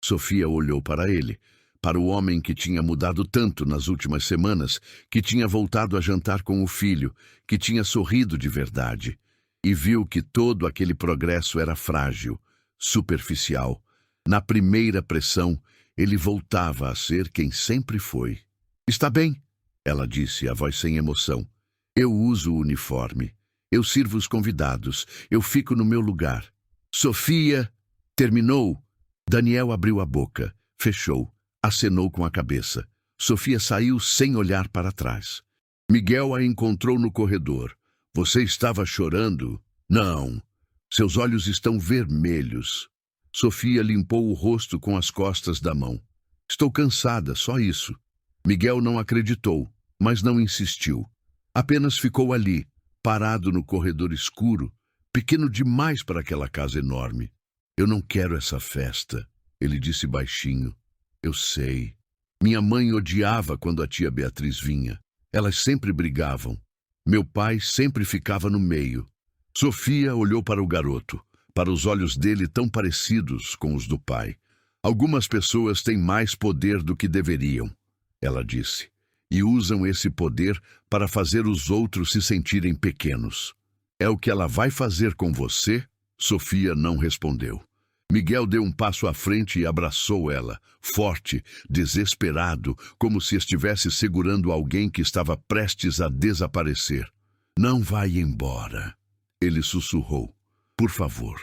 Sofia olhou para ele, para o homem que tinha mudado tanto nas últimas semanas, que tinha voltado a jantar com o filho, que tinha sorrido de verdade, e viu que todo aquele progresso era frágil, superficial. Na primeira pressão, ele voltava a ser quem sempre foi. Está bem, ela disse, a voz sem emoção. Eu uso o uniforme. Eu sirvo os convidados. Eu fico no meu lugar. Sofia! Terminou. Daniel abriu a boca, fechou, acenou com a cabeça. Sofia saiu sem olhar para trás. Miguel a encontrou no corredor. Você estava chorando? Não. Seus olhos estão vermelhos. Sofia limpou o rosto com as costas da mão. Estou cansada, só isso. Miguel não acreditou, mas não insistiu. Apenas ficou ali, parado no corredor escuro, pequeno demais para aquela casa enorme. Eu não quero essa festa, ele disse baixinho. Eu sei. Minha mãe odiava quando a tia Beatriz vinha. Elas sempre brigavam. Meu pai sempre ficava no meio. Sofia olhou para o garoto, para os olhos dele tão parecidos com os do pai. Algumas pessoas têm mais poder do que deveriam, ela disse, e usam esse poder para fazer os outros se sentirem pequenos. É o que ela vai fazer com você? Sofia não respondeu. Miguel deu um passo à frente e abraçou ela, forte, desesperado, como se estivesse segurando alguém que estava prestes a desaparecer. Não vai embora, ele sussurrou. Por favor,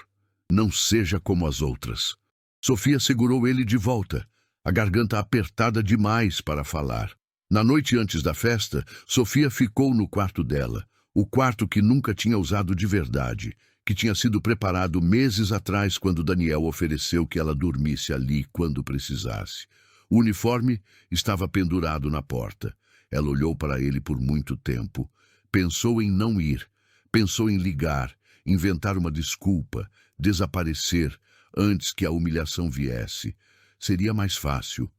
não seja como as outras. Sofia segurou ele de volta, a garganta apertada demais para falar. Na noite antes da festa, Sofia ficou no quarto dela, o quarto que nunca tinha usado de verdade, que tinha sido preparado meses atrás quando Daniel ofereceu que ela dormisse ali quando precisasse. O uniforme estava pendurado na porta. Ela olhou para ele por muito tempo. Pensou em não ir. Pensou em ligar, inventar uma desculpa, desaparecer antes que a humilhação viesse. Seria mais fácil,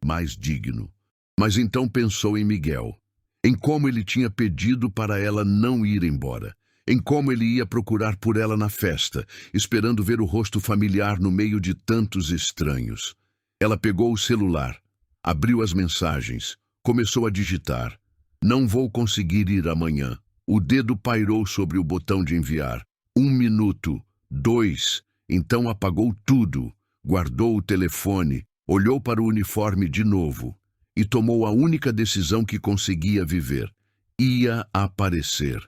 mais digno. Mas então pensou em Miguel, em como ele tinha pedido para ela não ir embora, em como ele ia procurar por ela na festa, esperando ver o rosto familiar no meio de tantos estranhos. Ela pegou o celular, abriu as mensagens, começou a digitar. Não vou conseguir ir amanhã. O dedo pairou sobre o botão de enviar. 1 minuto, 2, então apagou tudo, guardou o telefone, olhou para o uniforme de novo e tomou a única decisão que conseguia viver. Ia aparecer.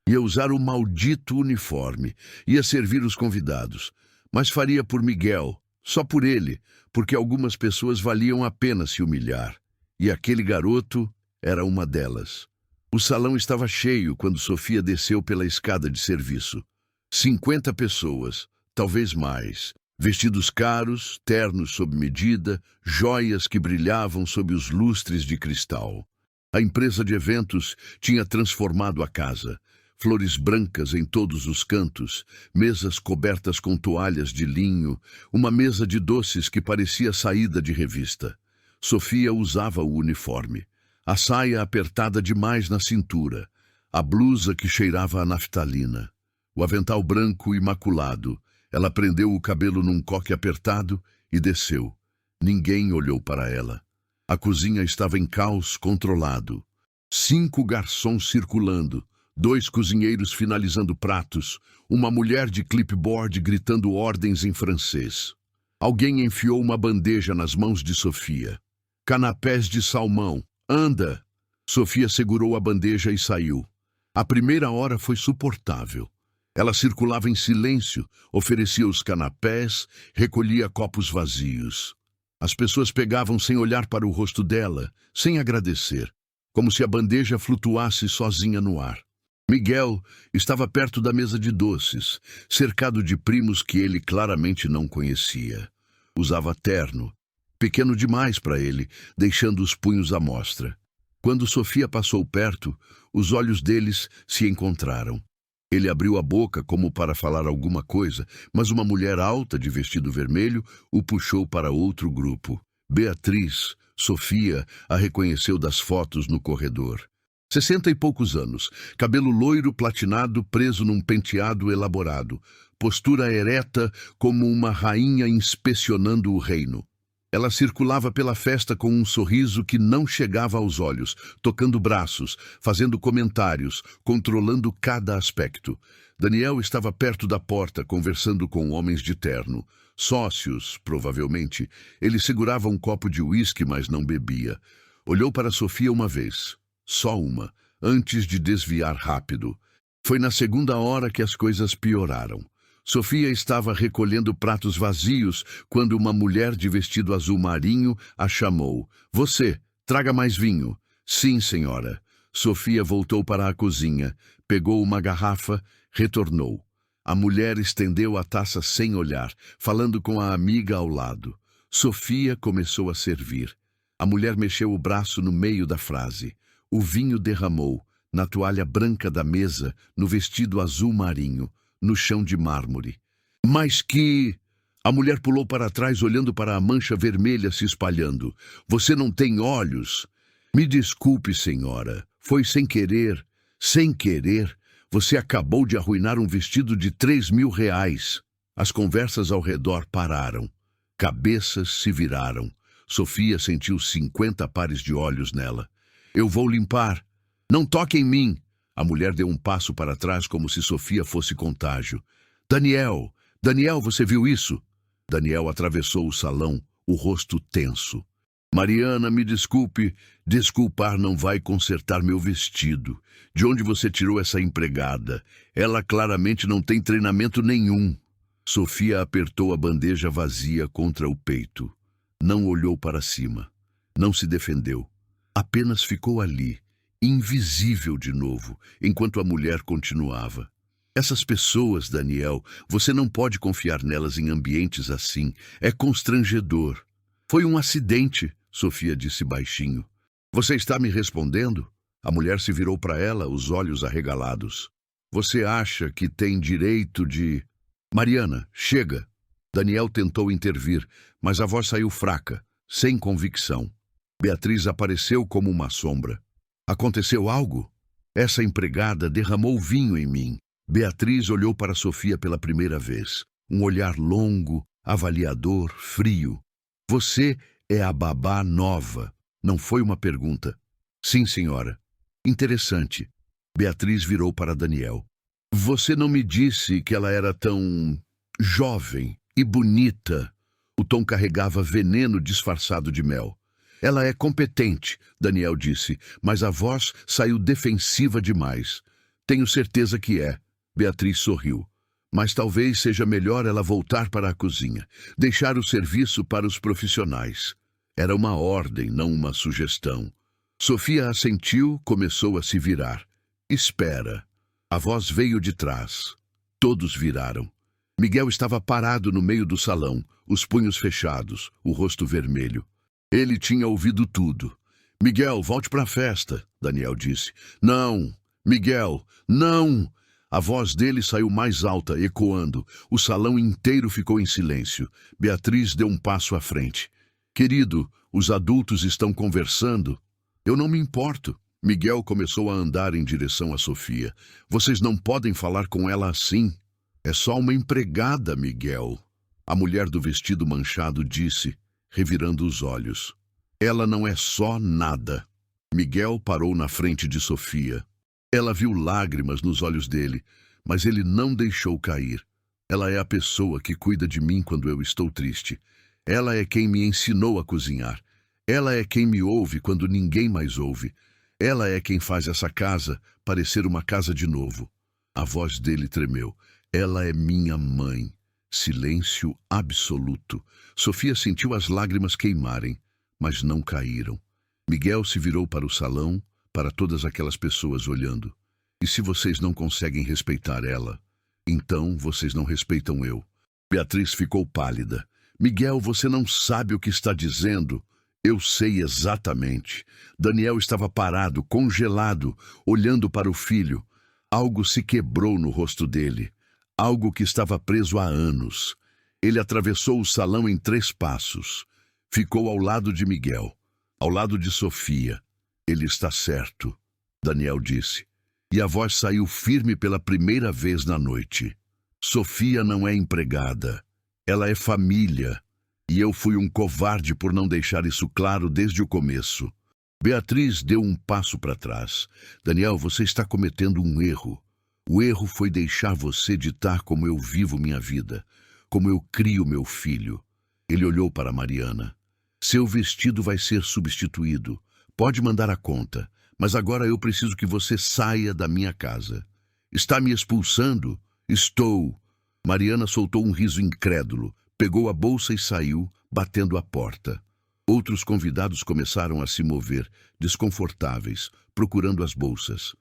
Ia usar o maldito uniforme. Ia servir os convidados. Mas faria por Miguel, só por ele, porque algumas pessoas valiam a pena se humilhar. E aquele garoto era uma delas. O salão estava cheio quando Sofia desceu pela escada de serviço. 50 pessoas, talvez mais. Vestidos caros, ternos sob medida, joias que brilhavam sob os lustres de cristal. A empresa de eventos tinha transformado a casa. Flores brancas em todos os cantos, mesas cobertas com toalhas de linho, uma mesa de doces que parecia saída de revista. Sofia usava o uniforme. A saia apertada demais na cintura, a blusa que cheirava a naftalina, o avental branco imaculado. Ela prendeu o cabelo num coque apertado e desceu. Ninguém olhou para ela. A cozinha estava em caos controlado. 5 garçons circulando, 2 cozinheiros finalizando pratos, uma mulher de clipboard gritando ordens em francês. Alguém enfiou uma bandeja nas mãos de Sofia. Canapés de salmão. Anda! Sofia segurou a bandeja e saiu. A primeira hora foi suportável. Ela circulava em silêncio, oferecia os canapés, recolhia copos vazios. As pessoas pegavam sem olhar para o rosto dela, sem agradecer, como se a bandeja flutuasse sozinha no ar. Miguel estava perto da mesa de doces, cercado de primos que ele claramente não conhecia. Usava terno, pequeno demais para ele, deixando os punhos à mostra. Quando Sofia passou perto, os olhos deles se encontraram. Ele abriu a boca como para falar alguma coisa, mas uma mulher alta de vestido vermelho o puxou para outro grupo. Beatriz, Sofia, a reconheceu das fotos no corredor. 60 e poucos anos, cabelo loiro platinado preso num penteado elaborado, postura ereta como uma rainha inspecionando o reino. Ela circulava pela festa com um sorriso que não chegava aos olhos, tocando braços, fazendo comentários, controlando cada aspecto. Daniel estava perto da porta, conversando com homens de terno. Sócios, provavelmente. Ele segurava um copo de uísque, mas não bebia. Olhou para Sofia uma vez. Só uma, antes de desviar rápido. Foi na segunda hora que as coisas pioraram. Sofia estava recolhendo pratos vazios quando uma mulher de vestido azul marinho a chamou. Você, traga mais vinho. Sim, senhora. Sofia voltou para a cozinha, pegou uma garrafa, retornou. A mulher estendeu a taça sem olhar, falando com a amiga ao lado. Sofia começou a servir. A mulher mexeu o braço no meio da frase. O vinho derramou, na toalha branca da mesa, no vestido azul marinho, no chão de mármore. Mas que... A mulher pulou para trás, olhando para a mancha vermelha se espalhando. Você não tem olhos? Me desculpe, senhora. Foi sem querer. Sem querer. Você acabou de arruinar um vestido de 3.000 reais. As conversas ao redor pararam. Cabeças se viraram. Sofia sentiu 50 pares de olhos nela. Eu vou limpar. Não toque em mim. A mulher deu um passo para trás como se Sofia fosse contágio. Daniel! Daniel, você viu isso? Daniel atravessou o salão, o rosto tenso. Mariana, me desculpe. Desculpar não vai consertar meu vestido. De onde você tirou essa empregada? Ela claramente não tem treinamento nenhum. Sofia apertou a bandeja vazia contra o peito. Não olhou para cima. Não se defendeu. Apenas ficou ali, invisível de novo, enquanto a mulher continuava. Essas pessoas, Daniel, você não pode confiar nelas em ambientes assim. É constrangedor. Foi um acidente, Sofia disse baixinho. Você está me respondendo? A mulher se virou para ela, os olhos arregalados. Você acha que tem direito de... Mariana, chega. Daniel tentou intervir, mas a voz saiu fraca, sem convicção. Beatriz apareceu como uma sombra. Aconteceu algo? Essa empregada derramou vinho em mim. Beatriz olhou para Sofia pela primeira vez. Um olhar longo, avaliador, frio. Você é a babá nova. Não foi uma pergunta. Sim, senhora. Interessante. Beatriz virou para Daniel. Você não me disse que ela era tão... jovem e bonita. O tom carregava veneno disfarçado de mel. Ela é competente, Daniel disse, mas a voz saiu defensiva demais. Tenho certeza que é. Beatriz sorriu. Mas talvez seja melhor ela voltar para a cozinha, deixar o serviço para os profissionais. Era uma ordem, não uma sugestão. Sofia assentiu, começou a se virar. Espera. A voz veio de trás. Todos viraram. Miguel estava parado no meio do salão, os punhos fechados, o rosto vermelho. Ele tinha ouvido tudo. Miguel, volte para a festa, Daniel disse. Não, Miguel, não! A voz dele saiu mais alta, ecoando. O salão inteiro ficou em silêncio. Beatriz deu um passo à frente. Querido, os adultos estão conversando. Eu não me importo. Miguel começou a andar em direção a Sofia. Vocês não podem falar com ela assim. É só uma empregada, Miguel. A mulher do vestido manchado disse, revirando os olhos. Ela não é só nada. Miguel parou na frente de Sofia. Ela viu lágrimas nos olhos dele, mas ele não deixou cair. Ela é a pessoa que cuida de mim quando eu estou triste. Ela é quem me ensinou a cozinhar. Ela é quem me ouve quando ninguém mais ouve. Ela é quem faz essa casa parecer uma casa de novo. A voz dele tremeu. Ela é minha mãe. Silêncio absoluto. Sofia sentiu as lágrimas queimarem, mas não caíram. Miguel se virou para o salão, para todas aquelas pessoas olhando. E se vocês não conseguem respeitar ela, então vocês não respeitam eu. Beatriz ficou pálida. Miguel, você não sabe o que está dizendo. Eu sei exatamente. Daniel estava parado, congelado, olhando para o filho. Algo se quebrou no rosto dele. Algo que estava preso há anos. Ele atravessou o salão em 3 passos. Ficou ao lado de Miguel, ao lado de Sofia. Ele está certo, Daniel disse. E a voz saiu firme pela primeira vez na noite. Sofia não é empregada. Ela é família. E eu fui um covarde por não deixar isso claro desde o começo. Beatriz deu um passo para trás. Daniel, você está cometendo um erro. O erro foi deixar você ditar como eu vivo minha vida, como eu crio meu filho. Ele olhou para Mariana. Seu vestido vai ser substituído. Pode mandar a conta, mas agora eu preciso que você saia da minha casa. Está me expulsando? Estou. Mariana soltou um riso incrédulo, pegou a bolsa e saiu, batendo a porta. Outros convidados começaram a se mover, desconfortáveis, procurando as bolsas.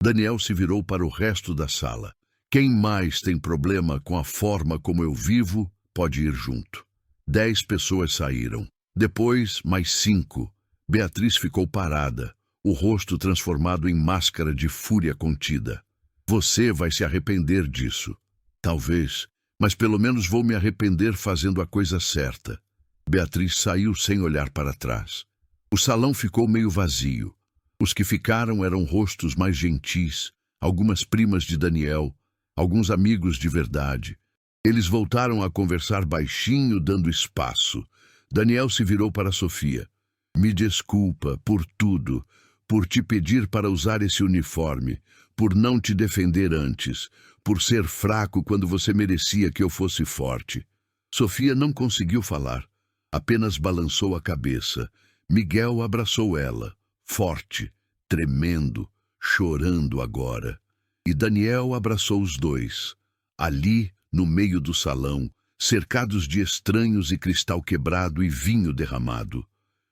Daniel se virou para o resto da sala. Quem mais tem problema com a forma como eu vivo, pode ir junto. 10 pessoas saíram. Depois, mais 5. Beatriz ficou parada, o rosto transformado em máscara de fúria contida. Você vai se arrepender disso. Talvez, mas pelo menos vou me arrepender fazendo a coisa certa. Beatriz saiu sem olhar para trás. O salão ficou meio vazio. Os que ficaram eram rostos mais gentis, algumas primas de Daniel, alguns amigos de verdade. Eles voltaram a conversar baixinho, dando espaço. Daniel se virou para Sofia. Me desculpa por tudo, por te pedir para usar esse uniforme, por não te defender antes, por ser fraco quando você merecia que eu fosse forte. Sofia não conseguiu falar, apenas balançou a cabeça. Miguel abraçou ela, forte, tremendo, chorando agora. E Daniel abraçou os dois, ali, no meio do salão, cercados de estranhos e cristal quebrado e vinho derramado.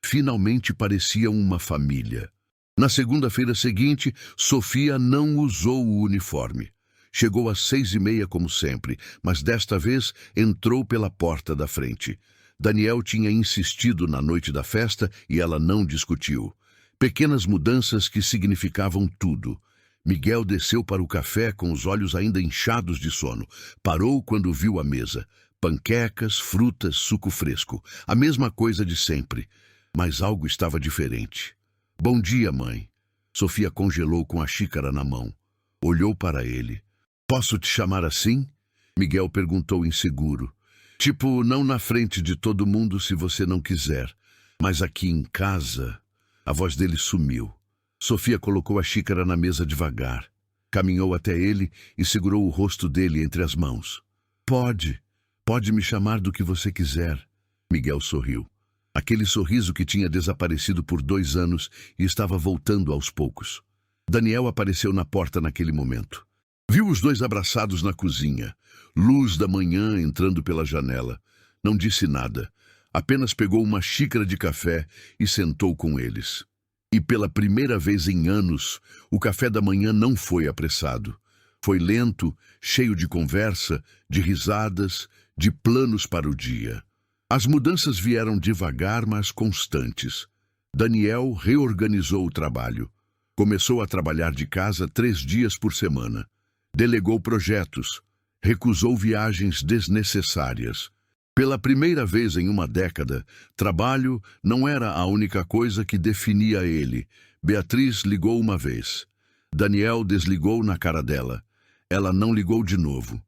Finalmente pareciam uma família. Na segunda-feira seguinte, Sofia não usou o uniforme. Chegou às 6h30 como sempre, mas desta vez entrou pela porta da frente. Daniel tinha insistido na noite da festa e ela não discutiu. Pequenas mudanças que significavam tudo. Miguel desceu para o café com os olhos ainda inchados de sono. Parou quando viu a mesa. Panquecas, frutas, suco fresco. A mesma coisa de sempre. Mas algo estava diferente. Bom dia, mãe. Sofia congelou com a xícara na mão. Olhou para ele. Posso te chamar assim? Miguel perguntou inseguro. Tipo, não na frente de todo mundo se você não quiser. Mas aqui em casa... A voz dele sumiu. Sofia colocou a xícara na mesa devagar. Caminhou até ele e segurou o rosto dele entre as mãos. Pode me chamar do que você quiser. Miguel sorriu. Aquele sorriso que tinha desaparecido por 2 anos e estava voltando aos poucos. Daniel apareceu na porta naquele momento. Viu os dois abraçados na cozinha. Luz da manhã entrando pela janela. Não disse nada. Apenas pegou uma xícara de café e sentou com eles. E pela primeira vez em anos, o café da manhã não foi apressado. Foi lento, cheio de conversa, de risadas, de planos para o dia. As mudanças vieram devagar, mas constantes. Daniel reorganizou o trabalho. Começou a trabalhar de casa 3 dias por semana. Delegou projetos. Recusou viagens desnecessárias. Pela primeira vez em uma década, trabalho não era a única coisa que definia ele. Beatriz ligou uma vez. Daniel desligou na cara dela. Ela não ligou de novo.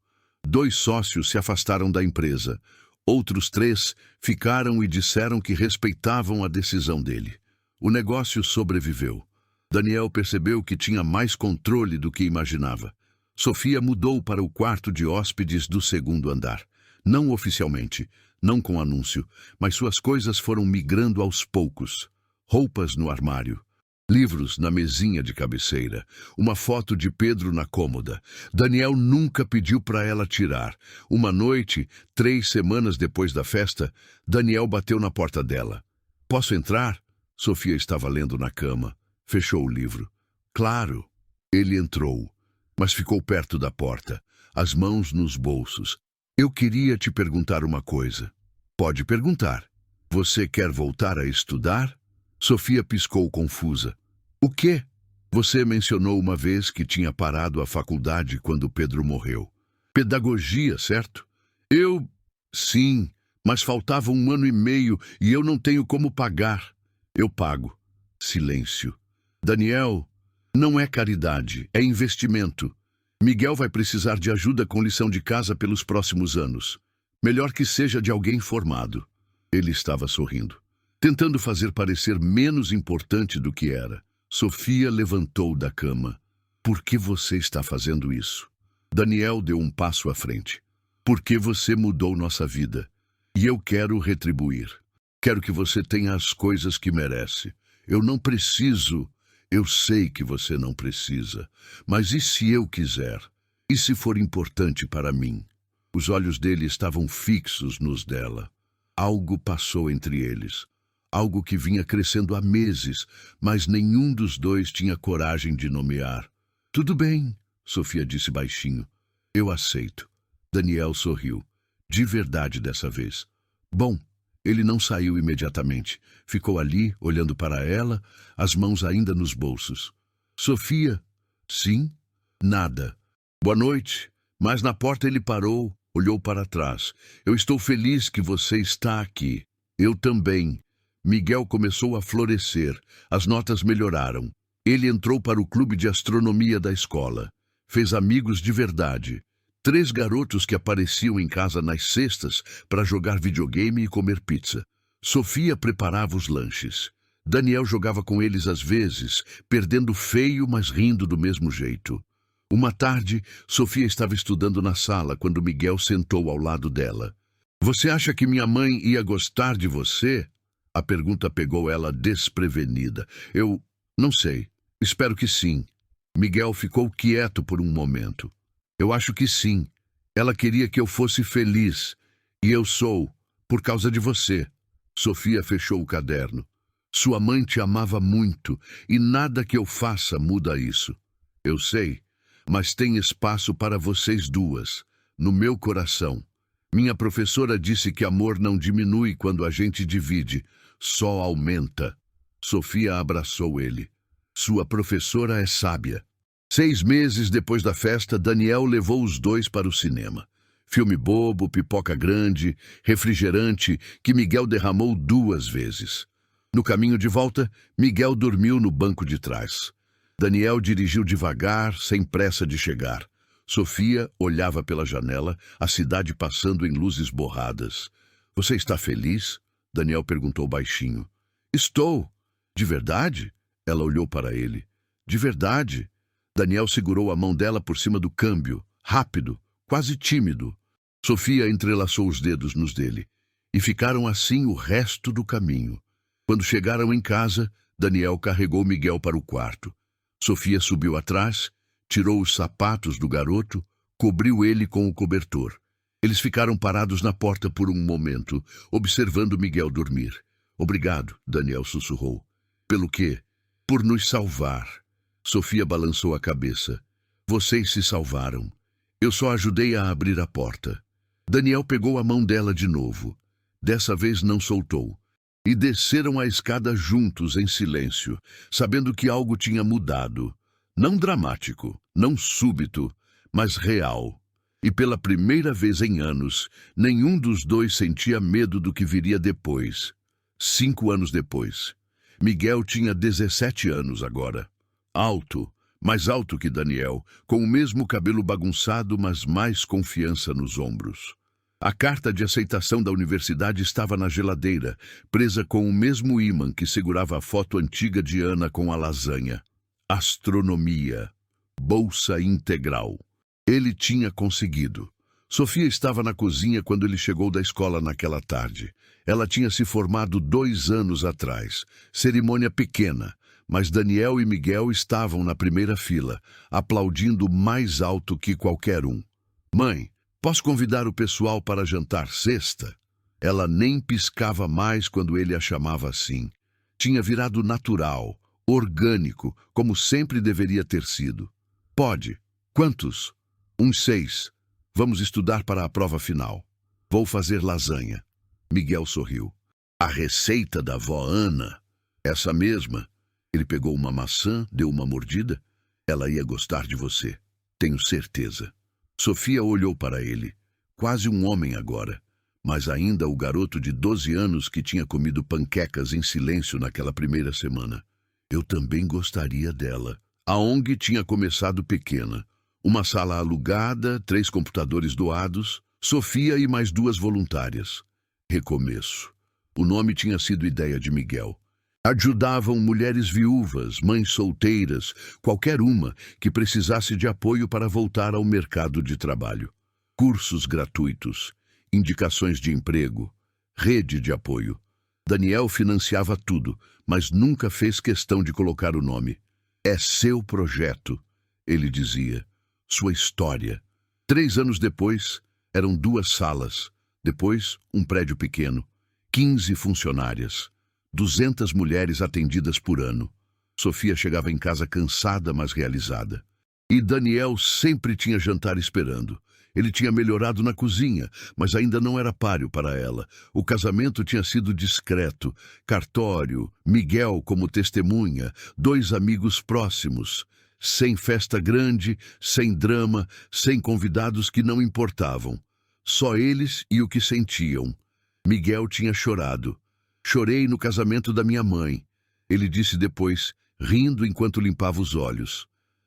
2 sócios se afastaram da empresa. Outros 3 ficaram e disseram que respeitavam a decisão dele. O negócio sobreviveu. Daniel percebeu que tinha mais controle do que imaginava. Sofia mudou para o quarto de hóspedes do 2º andar. Não oficialmente, não com anúncio, mas suas coisas foram migrando aos poucos. Roupas no armário, livros na mesinha de cabeceira, uma foto de Pedro na cômoda. Daniel nunca pediu para ela tirar. Uma noite, 3 semanas depois da festa, Daniel bateu na porta dela. "Posso entrar?" Sofia estava lendo na cama. Fechou o livro. "Claro." Ele entrou, mas ficou perto da porta, as mãos nos bolsos. "Eu queria te perguntar uma coisa." "Pode perguntar." "Você quer voltar a estudar?" Sofia piscou confusa. "O quê?" "Você mencionou uma vez que tinha parado a faculdade quando Pedro morreu. Pedagogia, certo?" "Eu... sim, mas faltava 1 ano e meio e eu não tenho como pagar." "Eu pago." Silêncio. "Daniel, não é caridade, é investimento. Miguel vai precisar de ajuda com lição de casa pelos próximos anos. Melhor que seja de alguém formado." Ele estava sorrindo, tentando fazer parecer menos importante do que era. Sofia levantou da cama. "Por que você está fazendo isso?" Daniel deu um passo à frente. "Porque você mudou nossa vida. E eu quero retribuir. Quero que você tenha as coisas que merece. Eu não preciso. Eu sei que você não precisa. Mas e se eu quiser? E se for importante para mim?" Os olhos dele estavam fixos nos dela. Algo passou entre eles. Algo que vinha crescendo há meses, mas nenhum dos dois tinha coragem de nomear. "Tudo bem," Sofia disse baixinho. "Eu aceito." Daniel sorriu. De verdade dessa vez. "Bom." Ele não saiu imediatamente. Ficou ali, olhando para ela, as mãos ainda nos bolsos. "Sofia?" "Sim?" "Nada." "Boa noite." Mas na porta ele parou, olhou para trás. "Eu estou feliz que você está aqui." "Eu também." Miguel começou a florescer. As notas melhoraram. Ele entrou para o clube de astronomia da escola. Fez amigos de verdade. 3 garotos que apareciam em casa nas sextas para jogar videogame e comer pizza. Sofia preparava os lanches. Daniel jogava com eles às vezes, perdendo feio, mas rindo do mesmo jeito. Uma tarde, Sofia estava estudando na sala quando Miguel sentou ao lado dela. "Você acha que minha mãe ia gostar de você?" A pergunta pegou ela desprevenida. "Eu não sei. Espero que sim." Miguel ficou quieto por um momento. "Eu acho que sim. Ela queria que eu fosse feliz. E eu sou, por causa de você." Sofia fechou o caderno. "Sua mãe te amava muito, e nada que eu faça muda isso." "Eu sei, mas tem espaço para vocês duas, no meu coração. Minha professora disse que amor não diminui quando a gente divide, só aumenta." Sofia abraçou ele. "Sua professora é sábia." 6 meses depois da festa, Daniel levou os dois para o cinema. Filme bobo, pipoca grande, refrigerante, que Miguel derramou 2 vezes. No caminho de volta, Miguel dormiu no banco de trás. Daniel dirigiu devagar, sem pressa de chegar. Sofia olhava pela janela, a cidade passando em luzes borradas. "Você está feliz?" Daniel perguntou baixinho. "Estou." "De verdade?" Ela olhou para ele. "De verdade." Daniel segurou a mão dela por cima do câmbio, rápido, quase tímido. Sofia entrelaçou os dedos nos dele. E ficaram assim o resto do caminho. Quando chegaram em casa, Daniel carregou Miguel para o quarto. Sofia subiu atrás, tirou os sapatos do garoto, cobriu ele com o cobertor. Eles ficaram parados na porta por um momento, observando Miguel dormir. "Obrigado," Daniel sussurrou. "Pelo quê?" Por nos salvar. Sofia balançou a cabeça. Vocês se salvaram. Eu só ajudei a abrir a porta. Daniel pegou a mão dela de novo. Dessa vez não soltou. E desceram a escada juntos em silêncio, sabendo que algo tinha mudado. Não dramático, não súbito, mas real. E pela primeira vez em anos, nenhum dos dois sentia medo do que viria depois. 5 anos depois. Miguel tinha 17 anos agora. Alto, mais alto que Daniel, com o mesmo cabelo bagunçado, mas mais confiança nos ombros. A carta de aceitação da universidade estava na geladeira, presa com o mesmo ímã que segurava a foto antiga de Ana com a lasanha. Astronomia. Bolsa integral. Ele tinha conseguido. Sofia estava na cozinha quando ele chegou da escola naquela tarde. Ela tinha se formado 2 anos atrás. Cerimônia pequena, mas Daniel e Miguel estavam na primeira fila, aplaudindo mais alto que qualquer um. Mãe, posso convidar o pessoal para jantar sexta? Ela nem piscava mais quando ele a chamava assim. Tinha virado natural, orgânico, como sempre deveria ter sido. Pode. Quantos? Uns 6. Vamos estudar para a prova final. Vou fazer lasanha. Miguel sorriu. A receita da vó Ana? Essa mesma? Ele pegou uma maçã, deu uma mordida. Ela ia gostar de você. Tenho certeza. Sofia olhou para ele. Quase um homem agora. Mas ainda o garoto de 12 anos que tinha comido panquecas em silêncio naquela primeira semana. Eu também gostaria dela. A ONG tinha começado pequena. Uma sala alugada, 3 computadores doados, Sofia e mais 2 voluntárias. Recomeço. O nome tinha sido ideia de Miguel. Ajudavam mulheres viúvas, mães solteiras, qualquer uma que precisasse de apoio para voltar ao mercado de trabalho. Cursos gratuitos, indicações de emprego, rede de apoio. Daniel financiava tudo, mas nunca fez questão de colocar o nome. É seu projeto, ele dizia. Sua história. 3 anos depois, eram 2 salas. Depois, um prédio pequeno. 15 funcionárias. 200 mulheres atendidas por ano. Sofia chegava em casa cansada, mas realizada. E Daniel sempre tinha jantar esperando. Ele tinha melhorado na cozinha, mas ainda não era páreo para ela. O casamento tinha sido discreto. Cartório, Miguel como testemunha, 2 amigos próximos. Sem festa grande, sem drama, sem convidados que não importavam. Só eles e o que sentiam. Miguel tinha chorado. Chorei no casamento da minha mãe. Ele disse depois, rindo enquanto limpava os olhos.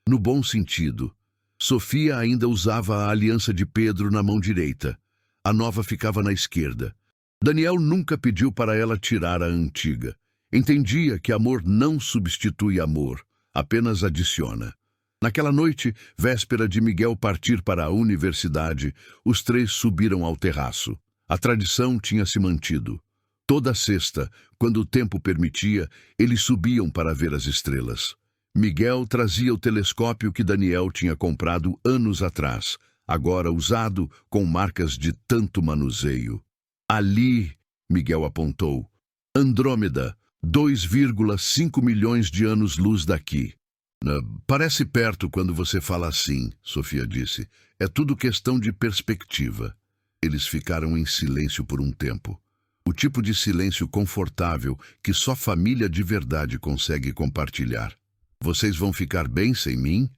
No bom sentido. Sofia ainda usava a aliança de Pedro na mão direita. A nova ficava na esquerda. Daniel nunca pediu para ela tirar a antiga. Entendia que amor não substitui amor, apenas adiciona. Naquela noite, véspera de Miguel partir para a universidade, os 3 subiram ao terraço. A tradição tinha se mantido. Toda sexta, quando o tempo permitia, eles subiam para ver as estrelas. Miguel trazia o telescópio que Daniel tinha comprado anos atrás, agora usado com marcas de tanto manuseio. Ali, Miguel apontou, Andrômeda, 2,5 milhões de anos-luz daqui. Parece perto quando você fala assim, Sofia disse. É tudo questão de perspectiva. Eles ficaram em silêncio por um tempo. O tipo de silêncio confortável que só família de verdade consegue compartilhar. Vocês vão ficar bem sem mim?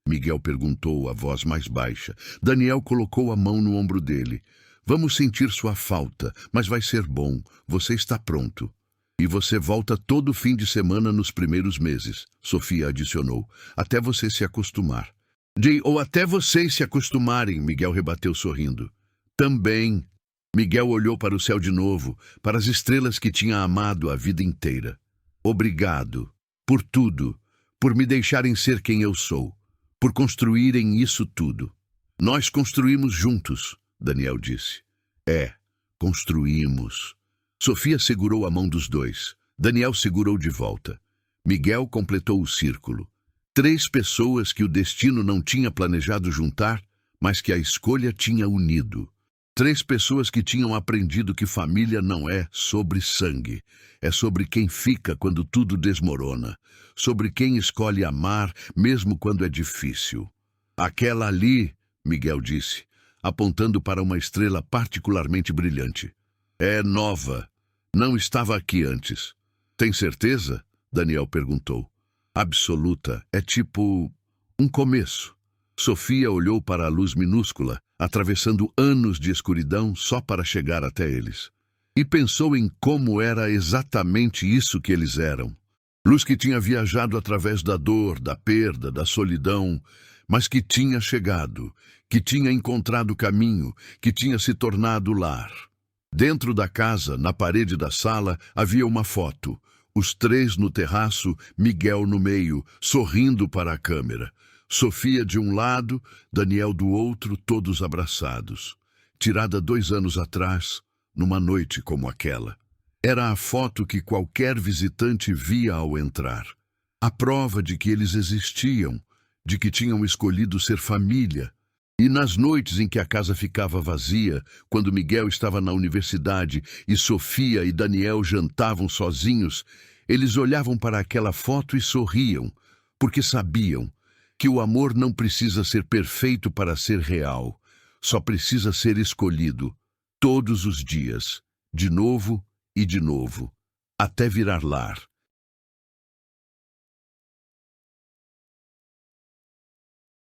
Miguel perguntou, a voz mais baixa. Daniel colocou a mão no ombro dele. Vamos sentir sua falta, mas vai ser bom. Você está pronto. E você volta todo fim de semana nos primeiros meses, Sofia adicionou, até você se acostumar. Ou até vocês se acostumarem, Miguel rebateu sorrindo. Também. Miguel olhou para o céu de novo, para as estrelas que tinha amado a vida inteira. Obrigado. Por tudo. Por me deixarem ser quem eu sou. Por construírem isso tudo. Nós construímos juntos, Daniel disse. Construímos. Sofia segurou a mão dos 2. Daniel segurou de volta. Miguel completou o círculo. 3 pessoas que o destino não tinha planejado juntar, mas que a escolha tinha unido. 3 pessoas que tinham aprendido que família não é sobre sangue. É sobre quem fica quando tudo desmorona. Sobre quem escolhe amar mesmo quando é difícil. Aquela ali, Miguel disse, apontando para uma estrela particularmente brilhante. É nova. Não estava aqui antes. Tem certeza? Daniel perguntou. Absoluta. É tipo um começo. Sofia olhou para a luz minúscula, atravessando anos de escuridão só para chegar até eles. E pensou em como era exatamente isso que eles eram. Luz que tinha viajado através da dor, da perda, da solidão, mas que tinha chegado, que tinha encontrado o caminho, que tinha se tornado lar. Dentro da casa, na parede da sala, havia uma foto. Os 3 no terraço, Miguel no meio, sorrindo para a câmera. Sofia de um lado, Daniel do outro, todos abraçados. Tirada 2 anos atrás, numa noite como aquela. Era a foto que qualquer visitante via ao entrar. A prova de que eles existiam, de que tinham escolhido ser família. E nas noites em que a casa ficava vazia, quando Miguel estava na universidade e Sofia e Daniel jantavam sozinhos, eles olhavam para aquela foto e sorriam, porque sabiam que o amor não precisa ser perfeito para ser real, só precisa ser escolhido, todos os dias, de novo e de novo, até virar lar.